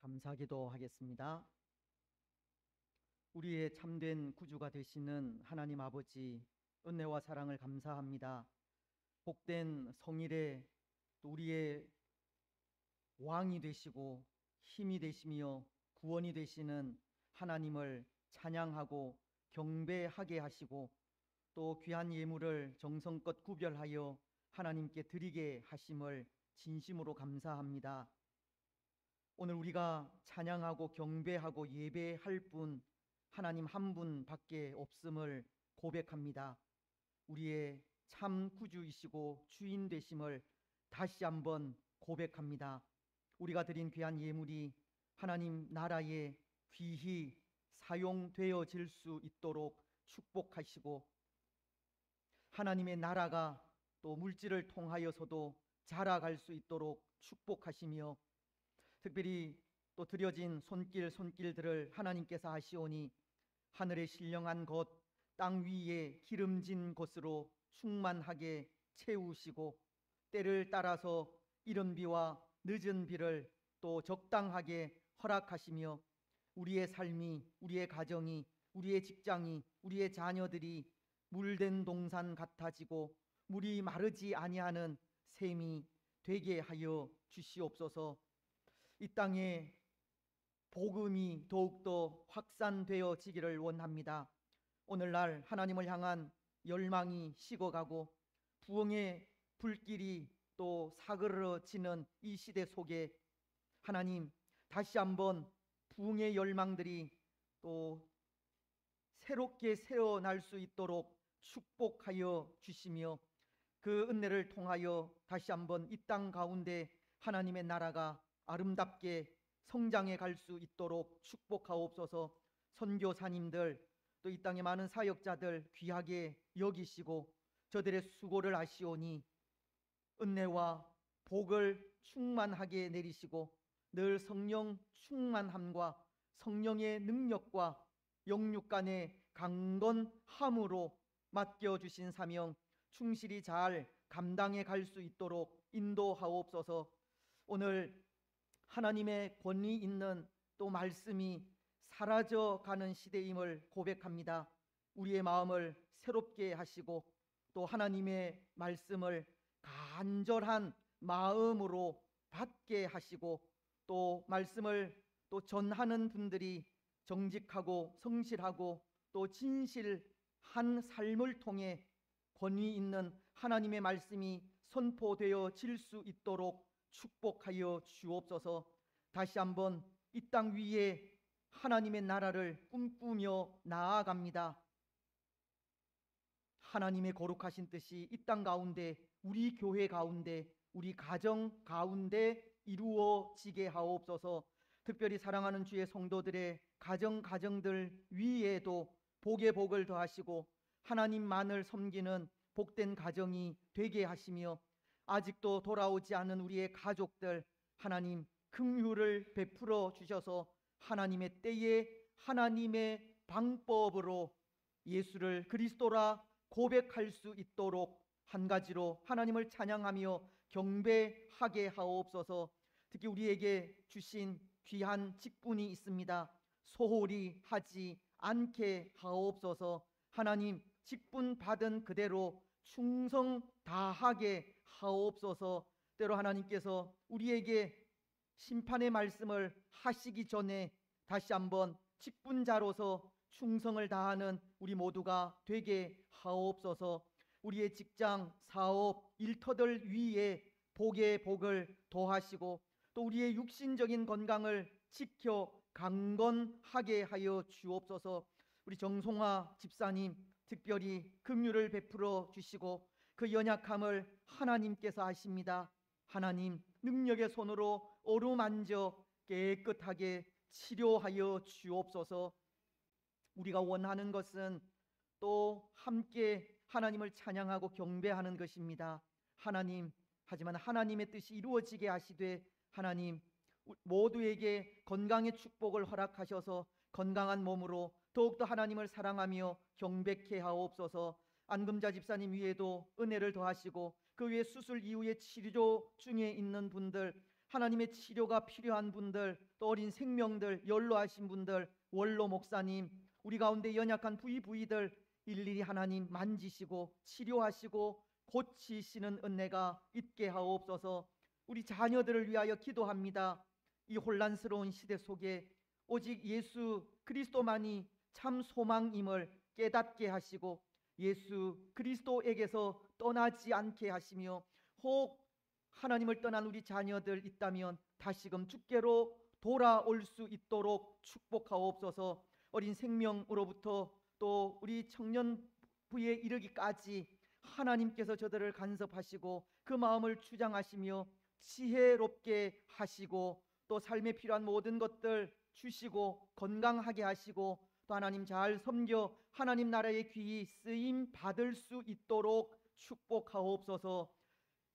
감사기도 하겠습니다. 우리의 참된 구주가 되시는 하나님 아버지, 은혜와 사랑을 감사합니다. 복된 성일에 또 우리의 왕이 되시고 힘이 되시며 구원이 되시는 하나님을 찬양하고 경배하게 하시고 또 귀한 예물을 정성껏 구별하여 하나님께 드리게 하심을 진심으로 감사합니다. 오늘 우리가 찬양하고 경배하고 예배할 분 하나님 한 분밖에 없음을 고백합니다. 우리의 참 구주이시고 주인 되심을 다시 한번 고백합니다. 우리가 드린 귀한 예물이 하나님 나라에 귀히 사용되어질 수 있도록 축복하시고 하나님의 나라가 또 물질을 통하여서도 자라갈 수 있도록 축복하시며 특별히 또 드려진 손길들을 하나님께서 하시오니 하늘의 신령한 것, 땅 위에 기름진 것으로 충만하게 채우시고 때를 따라서 이른 비와 늦은 비를 또 적당하게 허락하시며 우리의 삶이, 우리의 가정이, 우리의 직장이, 우리의 자녀들이 물된 동산 같아지고 물이 마르지 아니하는 샘이 되게 하여 주시옵소서. 이 땅에 복음이 더욱더 확산되어지기를 원합니다. 오늘날 하나님을 향한 열망이 식어가고 부흥의 불길이 또 사그러지는 이 시대 속에 하나님 다시 한번 부흥의 열망들이 또 새롭게 새어날 수 있도록 축복하여 주시며 그 은혜를 통하여 다시 한번 이 땅 가운데 하나님의 나라가 아름답게 성장해 갈 수 있도록 축복하옵소서. 선교사님들 또 이 땅의 많은 사역자들 귀하게 여기시고 저들의 수고를 아시오니 은혜와 복을 충만하게 내리시고 늘 성령 충만함과 성령의 능력과 영육 간의 강건함으로 맡겨주신 사명 충실히 잘 감당해 갈 수 있도록 인도하옵소서. 오늘 하나님의 권위 있는 또 말씀이 사라져가는 시대임을 고백합니다. 우리의 마음을 새롭게 하시고 또 하나님의 말씀을 간절한 마음으로 받게 하시고 또 말씀을 또 전하는 분들이 정직하고 성실하고 또 진실한 삶을 통해 권위 있는 하나님의 말씀이 선포되어질 수 있도록 축복하여 주옵소서. 다시 한번 이 땅 위에 하나님의 나라를 꿈꾸며 나아갑니다. 하나님의 거룩하신 뜻이 이 땅 가운데, 우리 교회 가운데, 우리 가정 가운데 이루어지게 하옵소서. 특별히 사랑하는 주의 성도들의 가정들 위에도 복의 복을 더하시고 하나님만을 섬기는 복된 가정이 되게 하시며 아직도 돌아오지 않은 우리의 가족들 하나님 긍휼을 베풀어 주셔서 하나님의 때에 하나님의 방법으로 예수를 그리스도라 고백할 수 있도록 한 가지로 하나님을 찬양하며 경배하게 하옵소서. 특히 우리에게 주신 귀한 직분이 있습니다. 소홀히 하지 않게 하옵소서. 하나님 직분 받은 그대로 충성 다하게 하옵소서. 때로 하나님께서 우리에게 심판의 말씀을 하시기 전에 다시 한번 직분자로서 충성을 다하는 우리 모두가 되게 하옵소서. 우리의 직장, 사업, 일터들 위에 복의 복을 더하시고 또 우리의 육신적인 건강을 지켜 강건하게 하여 주옵소서. 우리 정송화 집사님 특별히 긍휼을 베풀어 주시고 그 연약함을 하나님께서 아십니다. 하나님 능력의 손으로 어루만져 깨끗하게 치료하여 주옵소서. 우리가 원하는 것은 또 함께 하나님을 찬양하고 경배하는 것입니다. 하나님, 하지만 하나님의 뜻이 이루어지게 하시되 하나님 모두에게 건강의 축복을 허락하셔서 건강한 몸으로 더욱더 하나님을 사랑하며 경배케 하옵소서. 안금자 집사님 위에도 은혜를 더하시고 그 위에 수술 이후에 치료 중에 있는 분들, 하나님의 치료가 필요한 분들, 또 어린 생명들, 연로하신 분들, 원로 목사님, 우리 가운데 연약한 부위들 일일이 하나님 만지시고 치료하시고 고치시는 은혜가 있게 하옵소서. 우리 자녀들을 위하여 기도합니다. 이 혼란스러운 시대 속에 오직 예수 그리스도만이 참 소망임을 깨닫게 하시고 예수 그리스도에게서 떠나지 않게 하시며 혹 하나님을 떠난 우리 자녀들 있다면 다시금 주께로 돌아올 수 있도록 축복하옵소서. 어린 생명으로부터 또 우리 청년부에 이르기까지 하나님께서 저들을 간섭하시고 그 마음을 주장하시며 지혜롭게 하시고 또 삶에 필요한 모든 것들 주시고 건강하게 하시고 또 하나님 잘 섬겨 하나님 나라의 귀히 쓰임 받을 수 있도록 축복하옵소서.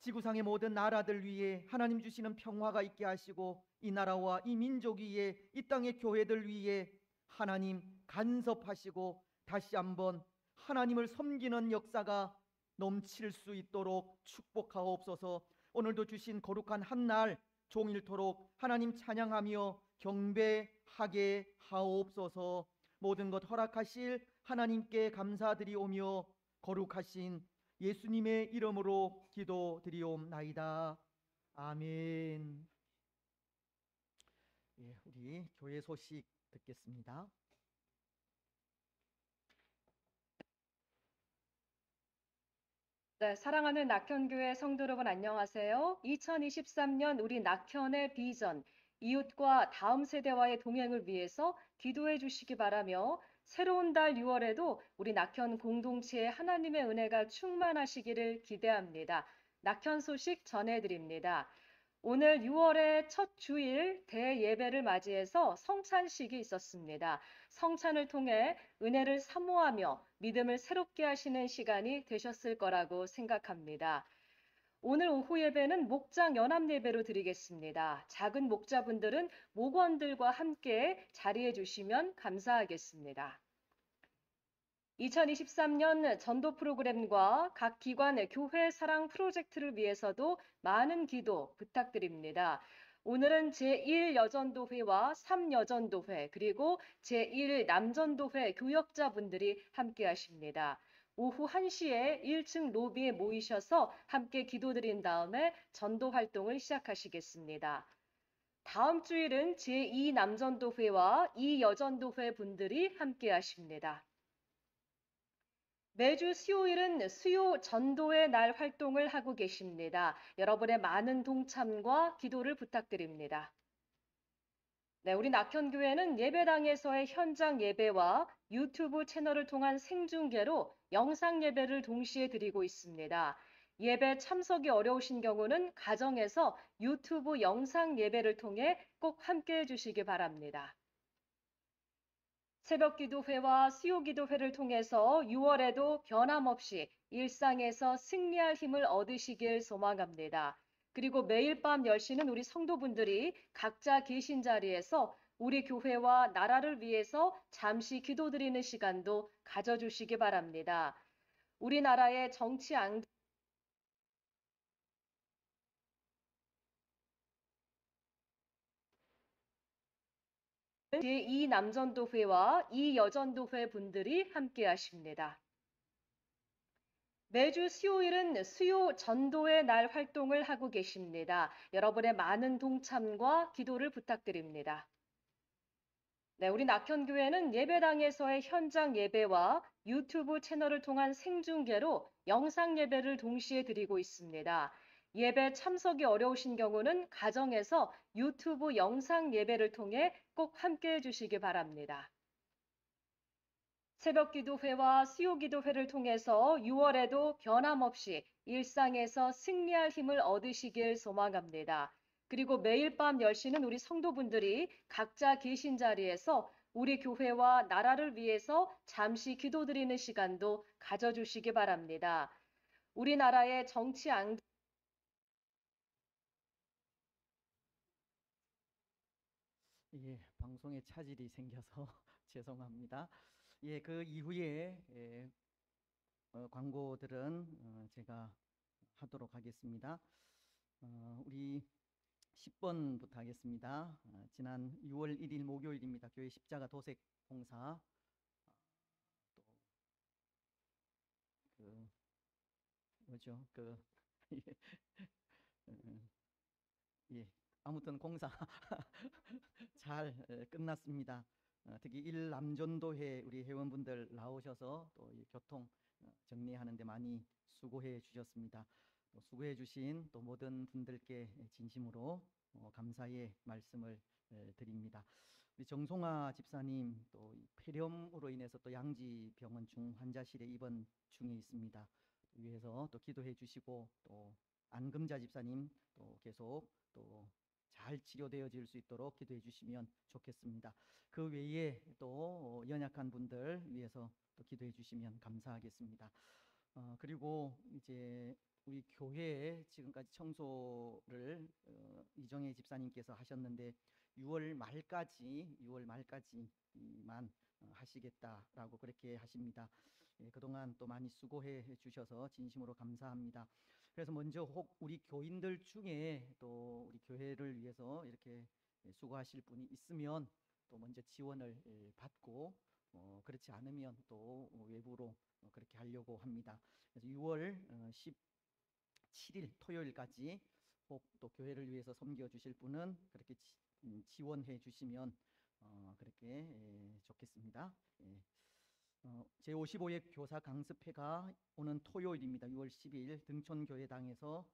지구상의 모든 나라들 위에 하나님 주시는 평화가 있게 하시고 이 나라와 이 민족 위에 이 땅의 교회들 위에 하나님 간섭하시고 다시 한번 하나님을 섬기는 역사가 넘칠 수 있도록 축복하옵소서. 오늘도 주신 거룩한 한날 종일토록 하나님 찬양하며 경배하게 하옵소서. 모든 것 허락하실 하나님께 감사드리오며 거룩하신 예수님의 이름으로 기도드리옵나이다. 아멘. 예, 우리 교회 소식 듣겠습니다. 네, 사랑하는 낙현교회 성도 여러분 안녕하세요. 2023년 우리 낙현의 비전, 이웃과 다음 세대와의 동행을 위해서 기도해 주시기 바라며 새로운 달 6월에도 우리 낙현 공동체에 하나님의 은혜가 충만하시기를 기대합니다. 낙현 소식 전해드립니다. 오늘 6월의 첫 주일 대예배를 맞이해서 성찬식이 있었습니다. 성찬을 통해 은혜를 사모하며 믿음을 새롭게 하시는 시간이 되셨을 거라고 생각합니다. 오늘 오후 예배는 목장 연합 예배로 드리겠습니다. 작은 목자분들은 목원들과 함께 자리해 주시면 감사하겠습니다. 2023년 전도 프로그램과 각 기관의 교회 사랑 프로젝트를 위해서도 많은 기도 부탁드립니다. 오늘은 제1여전도회와 3여전도회 그리고 제1남전도회 교역자분들이 함께 하십니다. 오후 1시에 1층 로비에 모이셔서 함께 기도드린 다음에 전도 활동을 시작하시겠습니다. 다음 주일은 제2남전도회와 2여전도회 분들이 함께 하십니다. 매주 수요일은 수요 전도의 날 활동을 하고 계십니다. 여러분의 많은 동참과 기도를 부탁드립니다. 네, 우리 낙현교회는 예배당에서의 현장 예배와 유튜브 채널을 통한 생중계로 영상 예배를 동시에 드리고 있습니다. 예배 참석이 어려우신 경우는 가정에서 유튜브 영상 예배를 통해 꼭 함께 해주시기 바랍니다. 새벽 기도회와 수요 기도회를 통해서 6월에도 변함없이 일상에서 승리할 힘을 얻으시길 소망합니다. 그리고 매일 밤 10시는 우리 성도분들이 각자 계신 자리에서 우리 교회와 나라를 위해서 잠시 기도드리는 시간도 가져주시기 바랍니다. 우리나라의 정치 앙 제2남전도회와 2여전도회 분들이 함께 하십니다. 매주 수요일은 수요 전도의 날 활동을 하고 계십니다. 여러분의 많은 동참과 기도를 부탁드립니다. 네, 우리 낙현교회는 예배당에서의 현장 예배와 유튜브 채널을 통한 생중계로 영상 예배를 동시에 드리고 있습니다. 예배 참석이 어려우신 경우는 가정에서 유튜브 영상 예배를 통해 꼭 함께 해주시기 바랍니다. 새벽 기도회와 수요 기도회를 통해서 6월에도 변함없이 일상에서 승리할 힘을 얻으시길 소망합니다. 그리고 매일 밤 10시는 우리 성도분들이 각자 계신 자리에서 우리 교회와 나라를 위해서 잠시 기도드리는 시간도 가져주시기 바랍니다. 우리나라의 정치 앙 예, 방송에 차질이 생겨서 죄송합니다. 예, 그 이후에 광고들은 제가 하도록 하겠습니다. 우리 10번부터 하겠습니다. 지난 6월 1일 목요일입니다. 교회 십자가 도색 봉사 또 뭐죠? 예, 아무튼 공사 잘 끝났습니다. 특히 일남전도회 우리 회원분들 나오셔서 또 이 교통 정리하는 데 많이 수고해 주셨습니다. 또 수고해 주신 또 모든 분들께 진심으로 감사의 말씀을 드립니다. 우리 정송아 집사님 또 폐렴으로 인해서 또 양지병원 중환자실에 입원 중에 있습니다. 위해서 또 기도해 주시고 또 안금자 집사님 또 계속 또 잘 치료되어질 수 있도록 기도해 주시면 좋겠습니다. 그 외에 또 연약한 분들 위해서 또 기도해 주시면 감사하겠습니다. 그리고 이제 우리 교회에 지금까지 청소를 이정혜 집사님께서 하셨는데 6월 말까지만 하시겠다라고 그렇게 하십니다. 예, 그동안 또 많이 수고해 주셔서 진심으로 감사합니다. 그래서 먼저 혹 우리 교인들 중에 또 우리 교회를 위해서 이렇게 수고하실 분이 있으면 또 먼저 지원을 받고 그렇지 않으면 또 외부로 그렇게 하려고 합니다. 그래서 6월 17일 토요일까지 혹 또 교회를 위해서 섬겨 주실 분은 그렇게 지원해 주시면 그렇게 좋겠습니다. 예. 제55회 교사 강습회가 오는 토요일입니다. 6월 10일 등촌교회당에서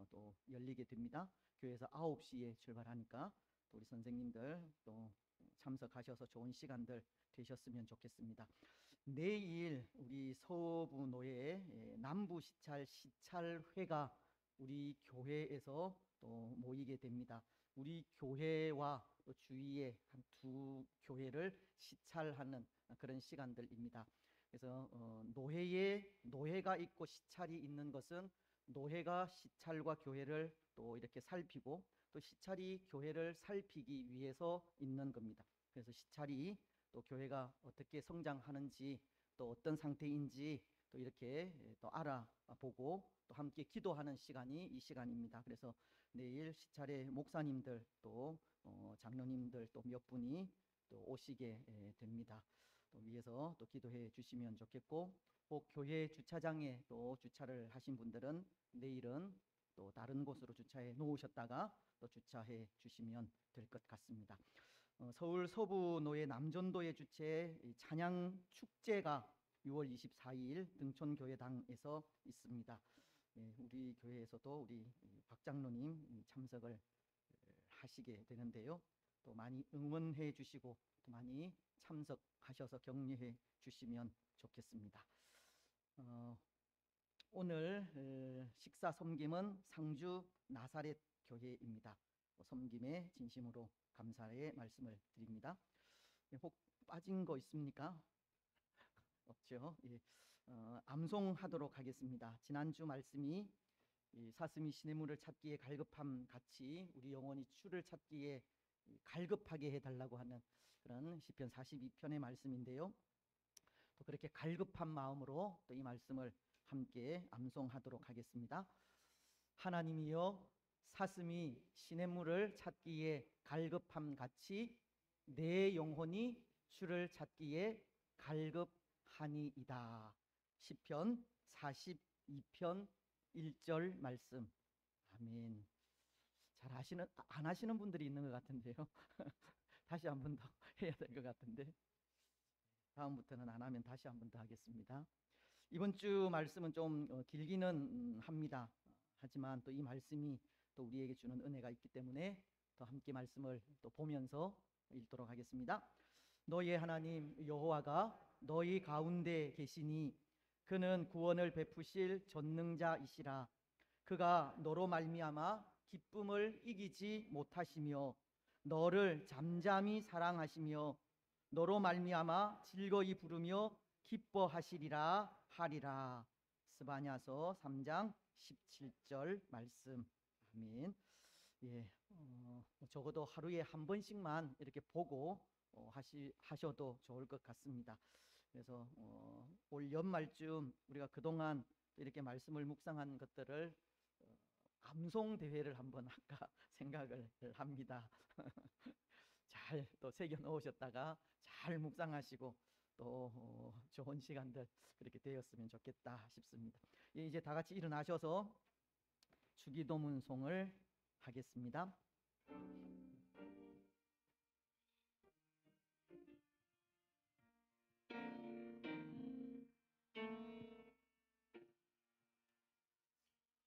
또 열리게 됩니다. 교회에서 9시에 출발하니까 또 우리 선생님들 또 참석하셔서 좋은 시간들 되셨으면 좋겠습니다. 내일 우리 서부노예 남부 시찰회가 우리 교회에서 또 모이게 됩니다. 우리 교회와 또 주위의 한 두 교회를 시찰하는 그런 시간들입니다. 그래서 노회가 있고 시찰이 있는 것은 노회가 시찰과 교회를 또 이렇게 살피고 또 시찰이 교회를 살피기 위해서 있는 겁니다. 그래서 시찰이 또 교회가 어떻게 성장하는지 또 어떤 상태인지 또 이렇게 또 알아보고 또 함께 기도하는 시간이 이 시간입니다. 그래서 내일 시차례 목사님들 또 장로님들 또 몇 분이 또 오시게 됩니다. 또 위에서 또 기도해 주시면 좋겠고, 꼭 교회 주차장에 또 주차를 하신 분들은 내일은 또 다른 곳으로 주차해 놓으셨다가 또 주차해 주시면 될 것 같습니다. 서울 서부노예 남전도에 주최 찬양 축제가 6월 24일 등촌교회당에서 있습니다. 우리 교회에서도 우리 박 장로님 참석을 하시게 되는데요. 또 많이 응원해 주시고 또 많이 참석하셔서 격려해 주시면 좋겠습니다. 오늘 식사 섬김은 상주 나사렛 교회입니다. 섬김에 진심으로 감사의 말씀을 드립니다. 혹 빠진 거 있습니까? 없죠. 예. 암송하도록 하겠습니다. 지난주 말씀이 사슴이 시냇물을 찾기에 갈급함 같이 우리 영혼이 주를 찾기에 갈급하게 해달라고 하는 그런 시편 42편의 말씀인데요. 또 그렇게 갈급한 마음으로 또 이 말씀을 함께 암송하도록 하겠습니다. 하나님이여, 사슴이 시냇물을 찾기에 갈급함 같이 내 영혼이 주를 찾기에 갈급하니이다. 시편 42편 1절 말씀. 아멘. 잘 안 하시는 분들이 있는 것 같은데요. 다시 한 번 더 해야 될 것 같은데, 다음부터는 안 하면 다시 한 번 더 하겠습니다. 이번 주 말씀은 좀 길기는 합니다. 하지만 또 이 말씀이 또 우리에게 주는 은혜가 있기 때문에 또 함께 말씀을 또 보면서 읽도록 하겠습니다. 너희의 하나님 여호와가 너희 가운데 계시니 그는 구원을 베푸실 전능자이시라. 그가 너로 말미암아 기쁨을 이기지 못하시며 너를 잠잠히 사랑하시며 너로 말미암아 즐거이 부르며 기뻐하시리라 하리라. 스바냐서 3장 17절 말씀. 아멘. 예, 적어도 하루에 한 번씩만 이렇게 보고 하셔도 좋을 것 같습니다. 그래서 올 연말쯤 우리가 그동안 이렇게 말씀을 묵상한 것들을 암송 대회를 한번 할까 생각을 합니다. 잘 또 새겨 넣으셨다가 잘 묵상하시고 또 좋은 시간들 그렇게 되었으면 좋겠다 싶습니다. 예, 이제 다 같이 일어나셔서 주기도문송을 하겠습니다.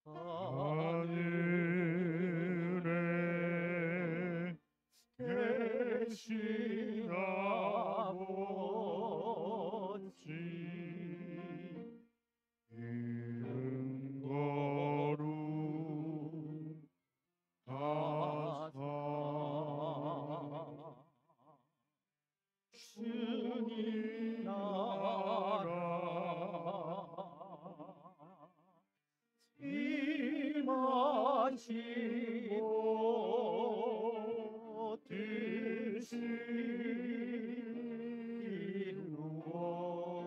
하늘에 계신 아버지, 이름 거룩하사 주님 나라 임하시고 뜻이 이루어지리라.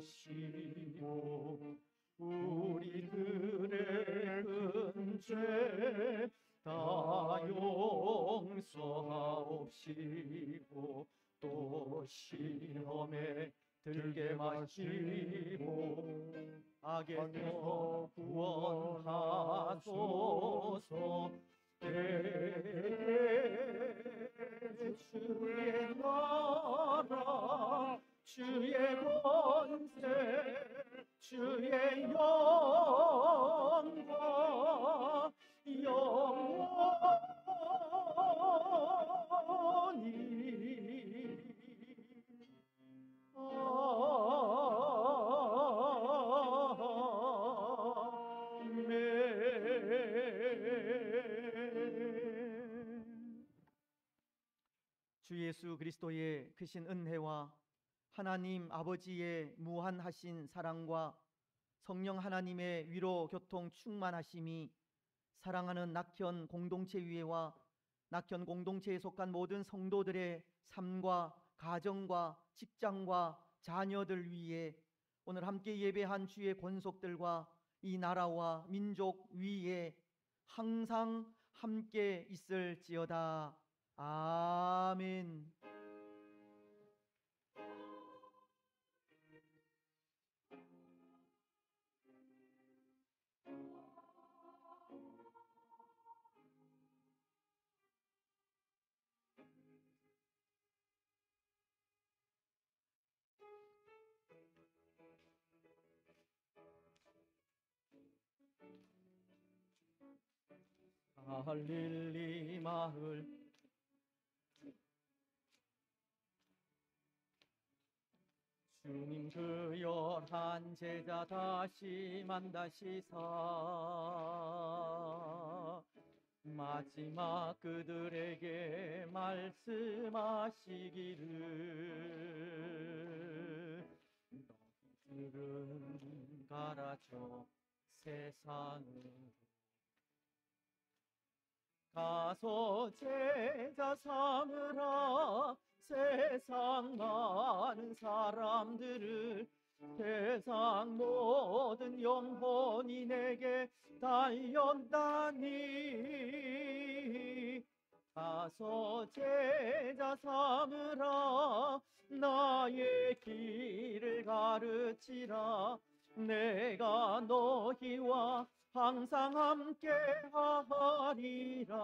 주시고 우리들의 큰 죄 다 용서하옵시고 또 시험에 들게 마시고 악에서 구원하소서. 주의 나라 주의 권세 주의 영광 영원히 아멘. 주 예수 그리스도의 크신 은혜와 하나님 아버지의 무한하신 사랑과 성령 하나님의 위로 교통 충만하심이 사랑하는 낙현 공동체 위에와 낙현 공동체에 속한 모든 성도들의 삶과 가정과 직장과 자녀들 위해 오늘 함께 예배한 주의 권속들과 이 나라와 민족 위에 항상 함께 있을지어다. 아멘. 갈릴리 마을 주님 그 열한 제자 다시 만나시사 마지막 그들에게 말씀하시기를 너희들은 가라져 세상을 가서 제자 삼으라 세상 많은 사람들을 세상 모든 영혼이 내게 달렸다니 가서 제자 삼으라 나의 길을 가르치라 내가 너희와 항상 함께 하리라.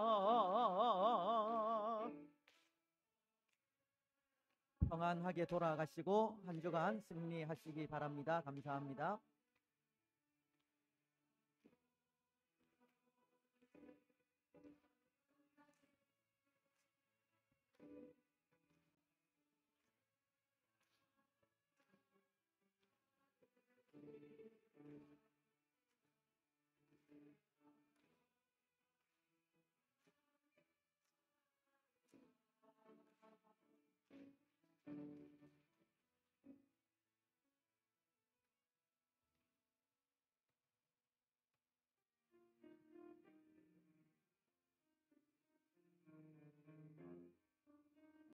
평안하게 돌아가시고 한 주간 승리하시기 바랍니다. 감사합니다.